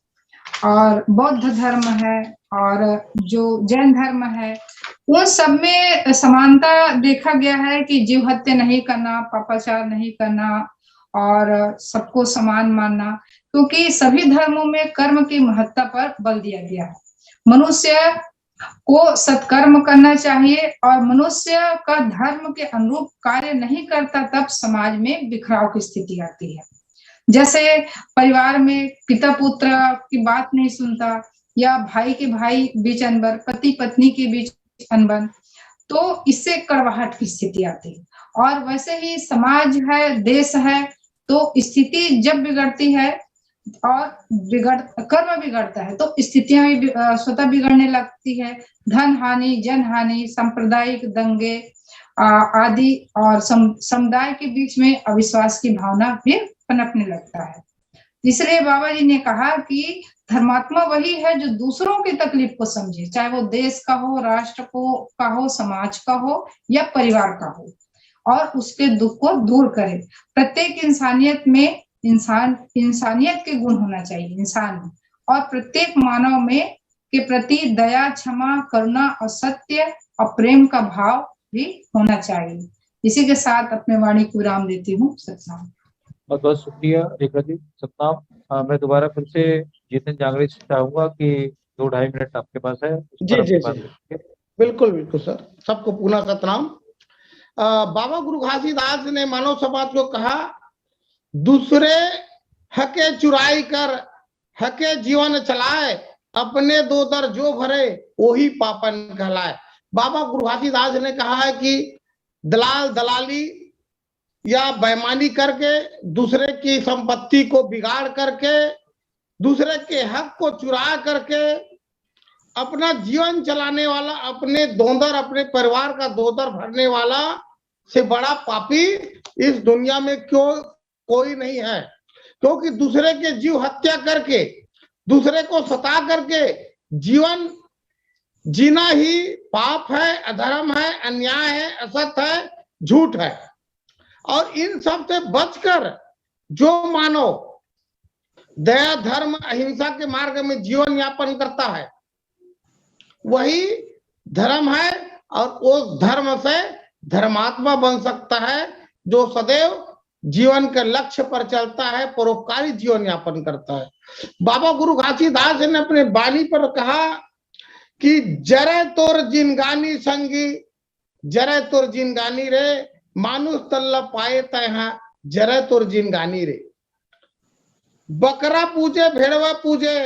और बौद्ध धर्म है और जो जैन धर्म है, उन सब में समानता देखा गया है कि जीव हत्या नहीं करना, पापाचार नहीं करना और सबको समान मानना, क्योंकि सभी धर्मों में कर्म की महत्ता पर बल दिया गया है। मनुष्य को सत्कर्म करना चाहिए और मनुष्य का धर्म के अनुरूप कार्य नहीं करता तब समाज में बिखराव की स्थिति आती है। जैसे परिवार में पिता पुत्र की बात नहीं सुनता या भाई के भाई बीच अनबन, पति पत्नी के बीच अनबन, तो इससे कड़वाहट की स्थिति आती है। और वैसे ही समाज है, देश है, तो स्थिति जब बिगड़ती है और कर्म बिगड़ता है तो स्थितियां भी स्वतः बिगड़ने लगती है। धन हानि, जन हानि, सांप्रदायिक दंगे आदि और समुदाय के बीच में अविश्वास की भावना भी पनपने लगता है। इसलिए बाबा जी ने कहा कि धर्मात्मा वही है जो दूसरों की तकलीफ को समझे, चाहे वो देश का हो, राष्ट्र का हो, समाज का हो या परिवार का हो, और उसके दुख को दूर करे। प्रत्येक इंसानियत में इंसानियत के गुण होना चाहिए इंसान में, और प्रत्येक मानव में के प्रति दया, क्षमा, करुणा और सत्य और प्रेम का भाव भी होना चाहिए। इसी के साथ अपने वाणी को विराम देती हूँ। सत्संग। बहुत बहुत शुक्रिया रेखा जी, सतनाम। मैं दोबारा फिर से जितेंद्र जांगड़े से चाहूंगा कि 2-2.5 मिनट आपके पास है। जी बिल्कुल बिल्कुल सर, सबको पुनः सतनाम। बाबा गुरु घासीदास ने मानव समाज को कहा, दूसरे हके चुराई कर हके जीवन चलाए, अपने दो दर जो भरे वही पापन कहलाए। बाबा गुरु घासीदास ने कहा है कि दलाली या बेईमानी करके, दूसरे की संपत्ति को बिगाड़ करके, दूसरे के हक को चुरा करके अपना जीवन चलाने वाला, अपने दोदर, अपने परिवार का दोदर भरने वाला से बड़ा पापी इस दुनिया में कोई नहीं है। क्योंकि दूसरे के जीव हत्या करके, दूसरे को सता करके जीवन जीना ही पाप है, अधर्म है, अन्याय है, असत्य है, झूठ है। और इन सब से बचकर जो मानव दया, धर्म, अहिंसा के मार्ग में जीवन यापन करता है वही धर्म है, और उस धर्म से धर्मात्मा बन सकता है। जो सदैव जीवन के लक्ष्य पर चलता है, परोपकारी जीवन यापन करता है। बाबा गुरु घासीदास ने अपने बानी पर कहा कि जरे तोर जिनगानी संगी, जरे तोर जिनगानी रे, मानुष तल्ला पाए तहा जरे तोर जिनगानी रे। बकरा पूजे भेड़वा पूजे,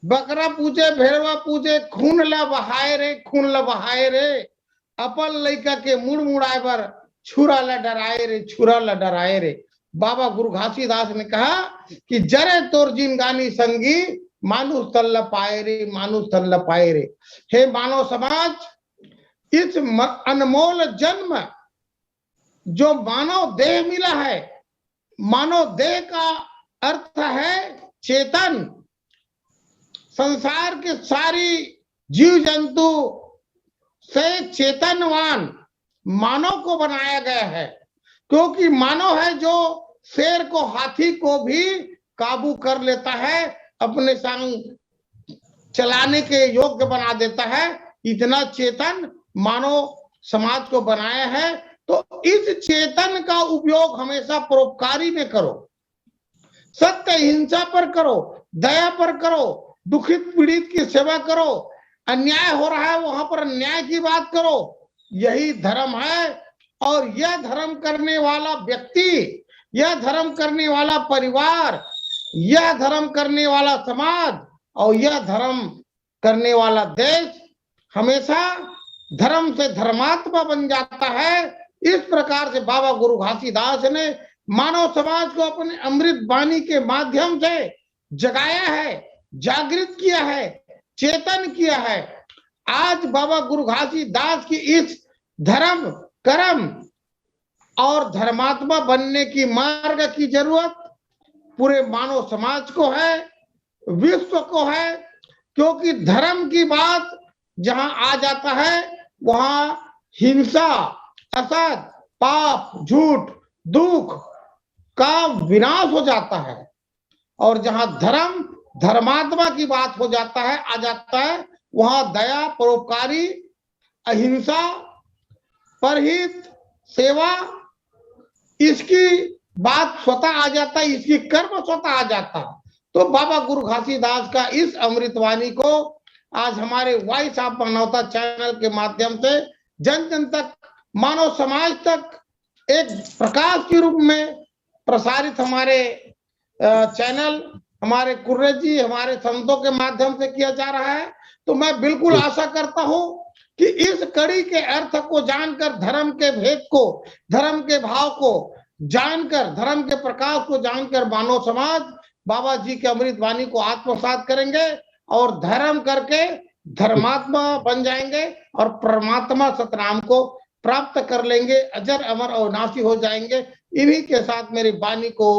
बकरा पूजे भेड़वा पूजे, खून ला बहाए रे, खून ला बहाए रे, अपन लइका के मुड़ मुड़ाए बर छुरा ला डराए रे, छुरा ला डराए रे। बाबा गुरु घासीदास ने कहा कि जरे तोर जिनगानी संगी, मानुष तल्ला पाए रे, मानुष तल्ला पाए रे। हे मानव समाज, इस अनमोल जन्म जो मानव देह मिला है, मानव देह का अर्थ है चेतन। संसार के सारी जीव जंतु से चेतनवान मानव को बनाया गया है, क्योंकि मानव है जो शेर को, हाथी को भी काबू कर लेता है, अपने संग चलाने के योग्य बना देता है। इतना चेतन मानव समाज को बनाया है। तो इस चेतन का उपयोग हमेशा परोपकारी में करो, सत्य हिंसा पर करो, दया पर करो, दुखित पीड़ित की सेवा करो, अन्याय हो रहा है वहां पर न्याय की बात करो। यही धर्म है। और यह धर्म करने वाला व्यक्ति, यह धर्म करने वाला परिवार, यह धर्म करने वाला समाज और यह धर्म करने वाला देश हमेशा धर्म से धर्मात्मा बन जाता है। इस प्रकार से बाबा गुरु घासीदास ने मानव समाज को अपने अमृत वाणी के माध्यम से जगाया है, जागृत किया है, चेतन किया है। आज बाबा गुरु घासीदास की इस धर्म, कर्म और धर्मात्मा बनने की मार्ग की जरूरत पूरे मानव समाज को है, विश्व को है। क्योंकि धर्म की बात जहां आ जाता है वहां हिंसा, असत, पाप, झूठ, दुख का विनाश हो जाता है। और जहां धर्म, धर्मात्मा की बात हो जाता है, आ जाता है, वहां दया, परोपकारी, अहिंसा, परहित, सेवा, इसकी बात स्वतः आ जाता है, इसकी कर्म स्वतः आ जाता है। तो बाबा गुरु घासीदास का इस अमृतवाणी को आज हमारे वॉइस ऑफ मानवता चैनल के माध्यम से जन जन तक, मानव समाज तक एक प्रकाश के रूप में प्रसारित हमारे चैनल, हमारे कुर्रे जी, हमारे संतों के माध्यम से किया जा रहा है। तो मैं बिल्कुल आशा करता हूं कि इस कड़ी के अर्थ को जानकर, धर्म के भेद को, धर्म के भाव को जानकर, धर्म के प्रकाश को जानकर मानव समाज बाबा जी के अमृत वाणी को आत्मसात करेंगे और धर्म करके धर्मात्मा बन जाएंगे और परमात्मा सतनाम को प्राप्त कर लेंगे, अजर अमर और नासी हो जाएंगे। इन्हीं के साथ मेरी वाणी को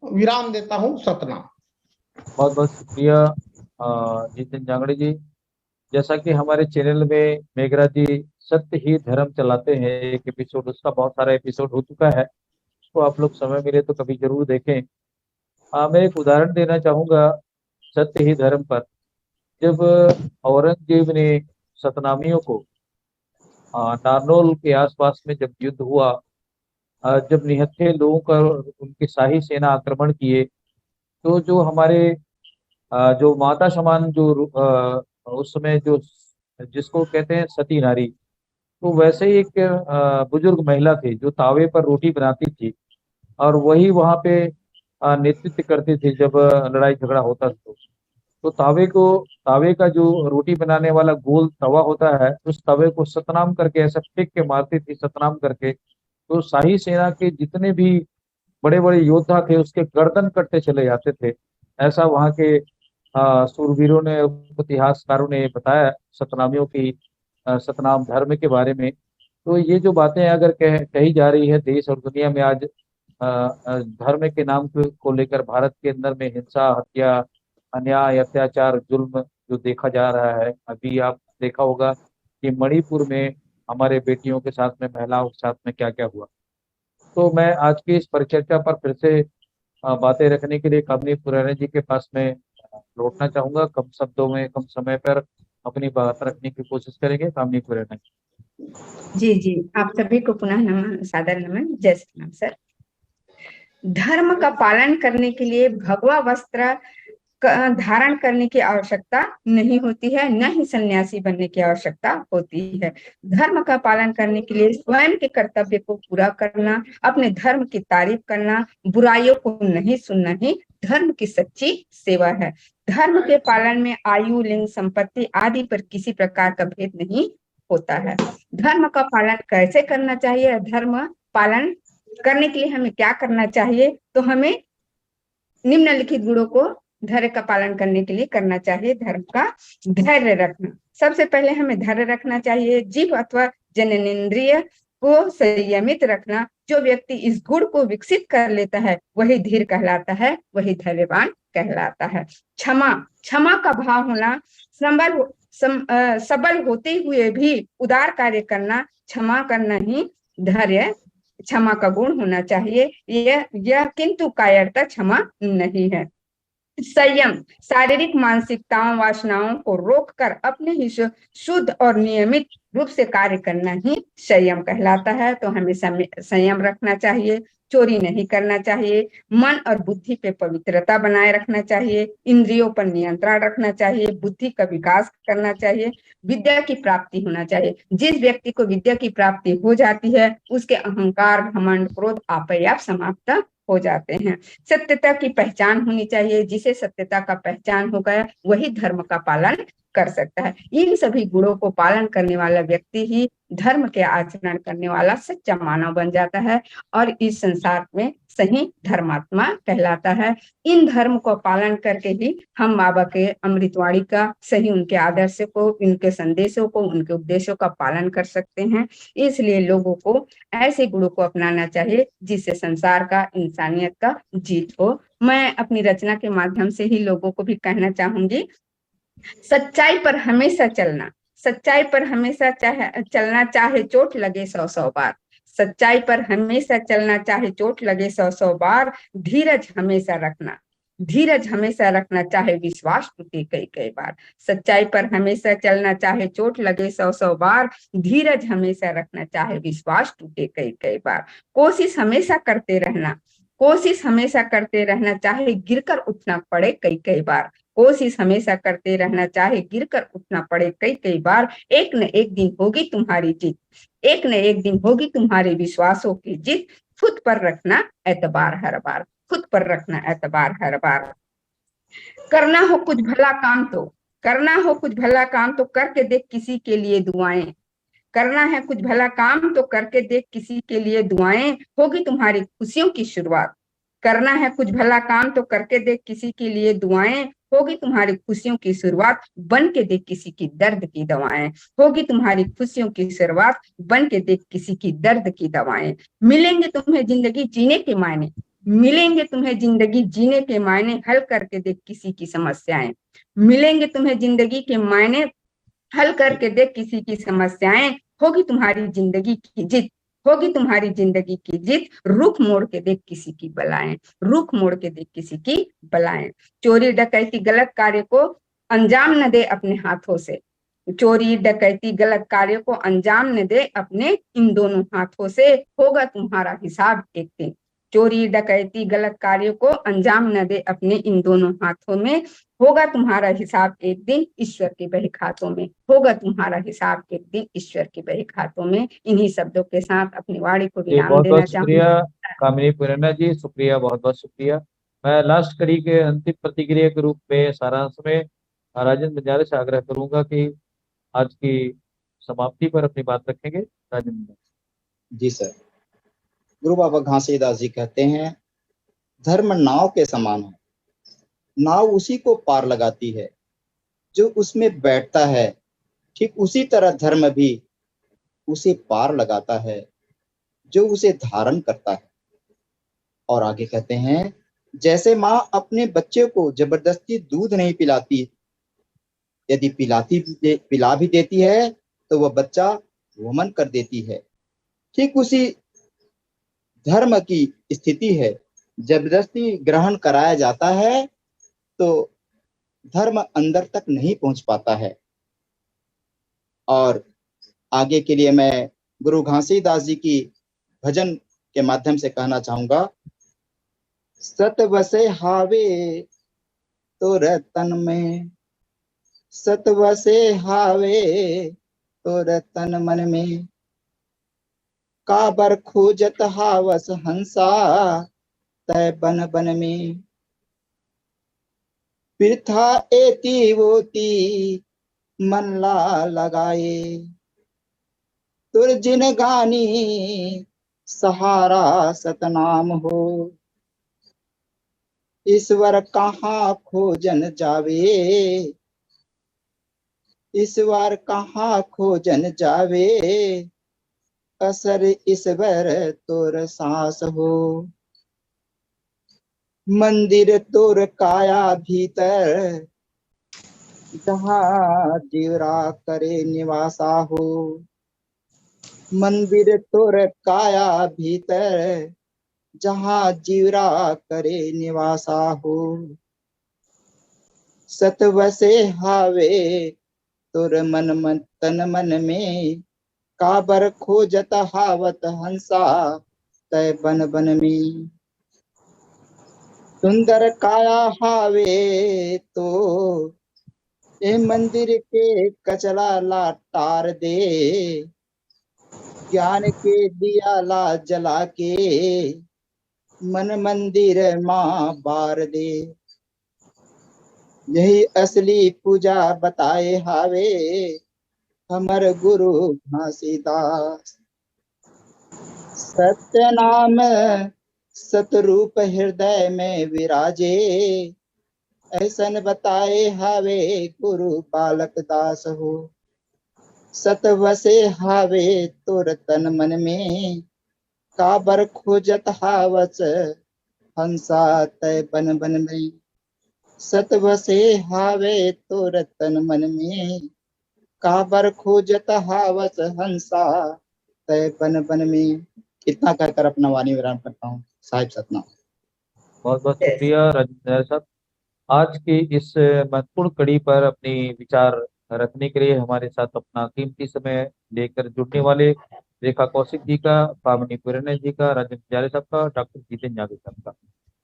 विराम देता हूँ। सतनाम। बहुत बहुत शुक्रिया जितिन जांगड़े जी। जैसा कि हमारे चैनल में मेघरा जी सत्य ही धर्म चलाते हैं एक एपिसोड, उसका बहुत सारा एपिसोड हो चुका है, तो आप लोग समय मिले तो कभी जरूर देखें। मैं एक उदाहरण देना चाहूँगा सत्य ही धर्म पर। जब औरंगजेब ने सतनामियों को नारनौल के आसपास में जब युद्ध हुआ, जब निहत्थे लोगों का उनकी शाही सेना आक्रमण किए, तो जो हमारे जो माता समान जो उस समय जो जिसको कहते हैं सती नारी, तो वैसे ही एक बुजुर्ग महिला थी जो तावे पर रोटी बनाती थी और वही वहां पे नेतृत्व करती थी जब लड़ाई झगड़ा होता था। तो तावे का जो रोटी बनाने वाला गोल तवा होता है, उस तवे को सतनाम करके ऐसा फेंक के मारती थी, सतनाम करके। तो शाही सेना के जितने भी बड़े बड़े योद्धा थे उसके गर्दन कटते चले जाते थे। ऐसा वहां के सूरवीरों ने, इतिहासकारों ने बताया सतनामियों की सतनाम धर्म के बारे में। तो ये जो बातें अगर कही जा रही है देश और दुनिया में आज धर्म के नाम को लेकर, भारत के अंदर में हिंसा, हत्या, अन्याय, अत्याचार, जुल्म जो देखा जा रहा है, अभी आप देखा होगा कि मणिपुर में हमारे बेटियों के साथ में, महिलाओं के साथ में क्या क्या हुआ। तो मैं आज की इस परिचर्चा पर फिर से बातें रखने के लिए कामनी पुराने जी के पास में लौटना चाहूंगा। कम शब्दों में, कम समय पर अपनी बात रखने की कोशिश करेंगे। कामनी पुराने। जी जी, आप सभी को पुनः नमन, सादर नमन। जय श्री राम सर। धर्म का पालन करने के लिए भगवा वस्त्र धारण करने की आवश्यकता नहीं होती है, न ही सन्यासी बनने की आवश्यकता होती है। धर्म का पालन करने के लिए स्वयं के कर्तव्य को पूरा करना, अपने धर्म की तारीफ करना, बुराइयों को नहीं सुनना ही धर्म की सच्ची सेवा है। धर्म के पालन में आयु, लिंग, संपत्ति आदि पर किसी प्रकार का भेद नहीं होता है। धर्म का पालन कैसे करना चाहिए? धर्म पालन करने के लिए हमें क्या करना चाहिए? तो हमें निम्नलिखित गुणों को धैर्य का पालन करने के लिए करना चाहिए। धर्म का धैर्य रखना, सबसे पहले हमें धैर्य रखना चाहिए। जीभ अथवा जननेंद्रिय को संयमित रखना। जो व्यक्ति इस गुण को विकसित कर लेता है वही धीर कहलाता है, वही धैर्यवान कहलाता है। क्षमा, क्षमा का भाव होना, सबल होते हुए भी उदार कार्य करना, क्षमा करना ही धैर्य, क्षमा का गुण होना चाहिए। यह किंतु कायरता क्षमा नहीं है। संयम, शारीरिक मानसिकताओं वासनाओं को रोककर अपने ही शुद्ध और नियमित रूप से कार्य करना ही संयम कहलाता है। तो हमें संयम रखना चाहिए, चोरी नहीं करना चाहिए, मन और बुद्धि पे पवित्रता बनाए रखना चाहिए, इंद्रियों पर नियंत्रण रखना चाहिए, बुद्धि का विकास करना चाहिए, विद्या की प्राप्ति होना चाहिए। जिस व्यक्ति को विद्या की प्राप्ति हो जाती है उसके अहंकार, घमंड, क्रोध आपे आप समाप्त हो जाते हैं। सत्यता की पहचान होनी चाहिए। जिसे सत्यता का पहचान हो गया वही धर्म का पालन कर सकता है। इन सभी गुणों को पालन करने वाला व्यक्ति ही धर्म के आचरण करने वाला सच्चा मानव बन जाता है और इस संसार में सही धर्मात्मा कहलाता है। इन धर्म को पालन करके ही हम बाबा के अमृतवाणी का सही, उनके आदर्श को, उनके संदेशों को, उनके उपदेशों का पालन कर सकते हैं। इसलिए लोगों को ऐसे गुणों को अपनाना चाहिए जिससे संसार का, इंसानियत का जीत हो। मैं अपनी रचना के माध्यम से ही लोगों को भी कहना चाहूंगी, सच्चाई पर हमेशा चलना, सच्चाई पर हमेशा चलना, चाहे चोट लगे 100 बार। सच्चाई पर हमेशा चलना, चाहे चोट लगे 100 बार। धीरज हमेशा रखना, धीरज हमेशा रखना, चाहे विश्वास टूटे कई बार। सच्चाई पर हमेशा चलना, चाहे चोट लगे 100 बार। धीरज हमेशा रखना, चाहे विश्वास टूटे कई बार। कोशिश हमेशा करते रहना, कोशिश हमेशा करते रहना, चाहे गिरकर उठना पड़े कई बार। कोशिश हमेशा करते रहना, चाहे गिरकर उठना पड़े कई बार। एक न एक दिन होगी तुम्हारी जीत, एक न एक दिन होगी तुम्हारे विश्वासों की जीत। खुद पर रखना एतबार हर बार, खुद पर रखना एतबार हर बार। करना हो कुछ भला काम तो, करना हो कुछ भला काम तो करके देख किसी के लिए दुआएं। करना है कुछ भला काम तो करके देख किसी के लिए दुआएं, होगी तुम्हारी खुशियों की शुरुआत। करना है कुछ भला काम तो करके देख किसी के लिए दुआएं, होगी तुम्हारी खुशियों की शुरुआत। बन के देख किसी की दर्द की दवाएं, होगी तुम्हारी खुशियों की शुरुआत। बन के देख किसी की दर्द की दवाएं। मिलेंगे तुम्हें जिंदगी जीने के मायने, मिलेंगे तुम्हें जिंदगी जीने के मायने। हल करके देख किसी की समस्याएं, मिलेंगे तुम्हें जिंदगी के मायने। हल करके देख किसी की समस्याएं, होगी तुम्हारी जिंदगी की जीत, होगी तुम्हारी जिंदगी की जीत। रुख मोड़ के देख किसी की बलाएं, रुख मोड़ के देख किसी की बलाएं। चोरी डकैती गलत कार्य को अंजाम न दे अपने हाथों से, चोरी डकैती गलत कार्य को अंजाम न दे अपने इन दोनों हाथों से। होगा तुम्हारा हिसाब एक दिन, चोरी डकैती गलत कार्य को अंजाम न दे अपने इन दोनों हाथों में। होगा तुम्हारा हिसाब एक दिन ईश्वर के बही खातों में, होगा तुम्हारा हिसाब एक दिन ईश्वर के बही खातों में। इन्हीं शब्दों के साथ अपनी वाणी को विराम बहुत देना बहुत शुक्रिया चाहूंगी। कामिनी पुरैना जी, शुक्रिया, बहुत बहुत शुक्रिया। मैं लास्ट कड़ी के अंतिम प्रतिक्रिया के रूप में, सारांश में राजेंद्र बंजारे से आग्रह करूंगा कि आज की समाप्ति पर अपनी बात रखेंगे। राजेंद्र जी सर। गुरु बाबा घासीदास जी कहते हैं, धर्म नाव के समान है, नाव उसी को पार लगाती है जो उसमें बैठता है। ठीक उसी तरह धर्म भी उसे पार लगाता है जो उसे धारण करता है। और आगे कहते हैं, जैसे माँ अपने बच्चे को जबरदस्ती दूध नहीं पिलाती, यदि पिला भी देती है तो वह बच्चा वमन कर देती है। ठीक उसी धर्म की स्थिति है, जबरदस्ती ग्रहण कराया जाता है तो धर्म अंदर तक नहीं पहुंच पाता है। और आगे के लिए मैं गुरु घासीदास जी की भजन के माध्यम से कहना चाहूंगा। सत बसे हावे तो रतन में, सत बसे हावे तो रतन मन में, काबर खोजत हावस हंसा तय बन बन में, बिरथा एती वोती मन ला लगाए, तुर जिन गानी सहारा सतनाम हो, ईश्वर कहाँ खोजन जावे, ईश्वर कहाँ खोजन जावे, असर ईश्वर तोर सांस हो, मंदिर तोर काया भीतर, जहाँ जीवरा करे निवासा हो, मंदिर तोर काया भीतर, जहाँ जीवरा करे निवासा हो, सत बसे हावे तोर मन मन तन मन में, काबर खोजत हावत हंसा तय बन बन में, सुंदर काया हावे तो ए मंदिर के कचरा ला तार दे, ज्ञान के दिया ला जला के, मन मंदिर माँ बार दे, यही असली पूजा बताए हावे हमर गुरु घासीदास, सत्य नाम सतरूप हृदय में विराजे, ऐसन बताए हावे गुरु बालक दास हो, सत बसे हावे तोर तन मन में, काबर खोजत हावस हंसा तय बन बन में, सत बसे हावे तोर तन मन में, काबर खोजत हावस हंसा तय बन बन में। इतना कहकर अपना वाणी विराम करता हूँ। साहिब सतनाम। बहुत बहुत शुक्रिया राजेंद्र साहब। आज की इस महत्वपूर्ण कड़ी पर अपनी विचार रखने के लिए हमारे साथ अपना कीमती समय लेकर जुड़ने वाले रेखा कौशिक जी का, पावनी पुरने जी का, राजेंद्र जारे साहब का, डॉक्टर जितेंद्र जागे साहब का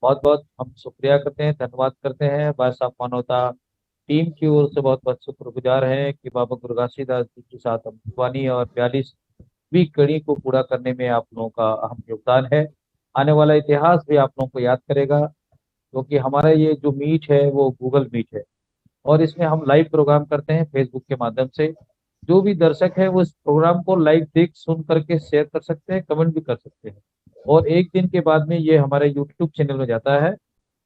बहुत बहुत हम शुक्रिया करते हैं, धन्यवाद करते हैं। भाई मानवता टीम की ओर से बहुत बहुत शुक्रगुजार हैं कि बाबा गुरु घासीदास जी के साथ वानी और 42वीं कड़ी को पूरा करने में आप लोगों का अहम योगदान है। आने वाला इतिहास भी आप लोगों को याद करेगा, क्योंकि हमारा ये जो मीट है वो गूगल मीट है और इसमें हम लाइव प्रोग्राम करते हैं फेसबुक के माध्यम से। जो भी दर्शक है वो इस प्रोग्राम को लाइव देख सुन करके शेयर कर सकते हैं, कमेंट भी कर सकते हैं, और एक दिन के बाद में ये हमारे यूट्यूब चैनल में जाता है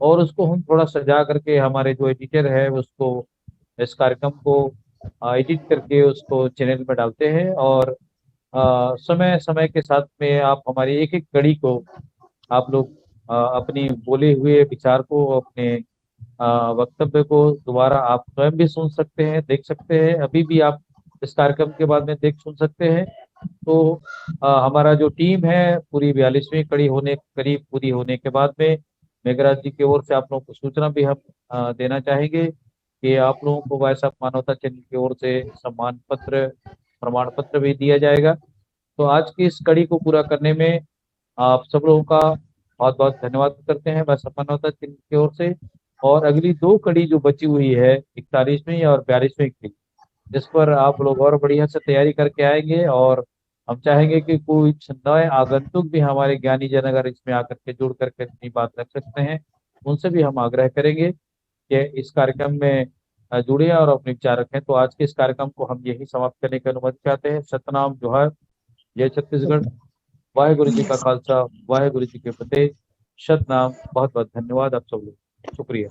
और उसको हम थोड़ा सजा करके हमारे जो एडिटर है उसको इस कार्यक्रम को एडिट करके उसको चैनल में डालते हैं। और समय समय के साथ में आप हमारी एक एक कड़ी को आप लोग अपनी बोले हुए विचार को, अपने वक्तव्य को दोबारा आप स्वयं भी सुन सकते हैं, देख सकते हैं। अभी भी आप इस कार्यक्रम के बाद में देख सुन सकते हैं। तो हमारा जो टीम है पूरी 42वीं कड़ी होने करीब पूरी होने के बाद में मेघराज जी की ओर से आप लोगों को सूचना भी हम देना चाहेंगे कि आप लोगों को वैसा मानवता चैनल की ओर से सम्मान पत्र, प्रमाण पत्र भी दिया जाएगा। तो आज की इस कड़ी को पूरा करने में आप सब लोगों का बहुत बहुत धन्यवाद करते हैं वैसा मानवता चैनल की ओर से। और अगली 2 कड़ी जो बची हुई है 41वीं और 42वीं की, जिस पर आप लोग और बढ़िया से तैयारी करके आएंगे, और हम चाहेंगे कि कोई नए आगंतुक भी हमारे ज्ञानी जन अगर इसमें आकर के जुड़ करके अपनी बात रख सकते हैं, उनसे भी हम आग्रह करेंगे कि इस कार्यक्रम में जुड़े और अपने विचार रखें। तो आज के इस कार्यक्रम को हम यही समाप्त करने की अनुमति चाहते हैं। सतनाम जोहार, जय छत्तीसगढ़, वाहेगुरु जी का खालसा, वाहेगुरु जी के फतेह, सतनाम। बहुत बहुत धन्यवाद आप सब लोग, शुक्रिया।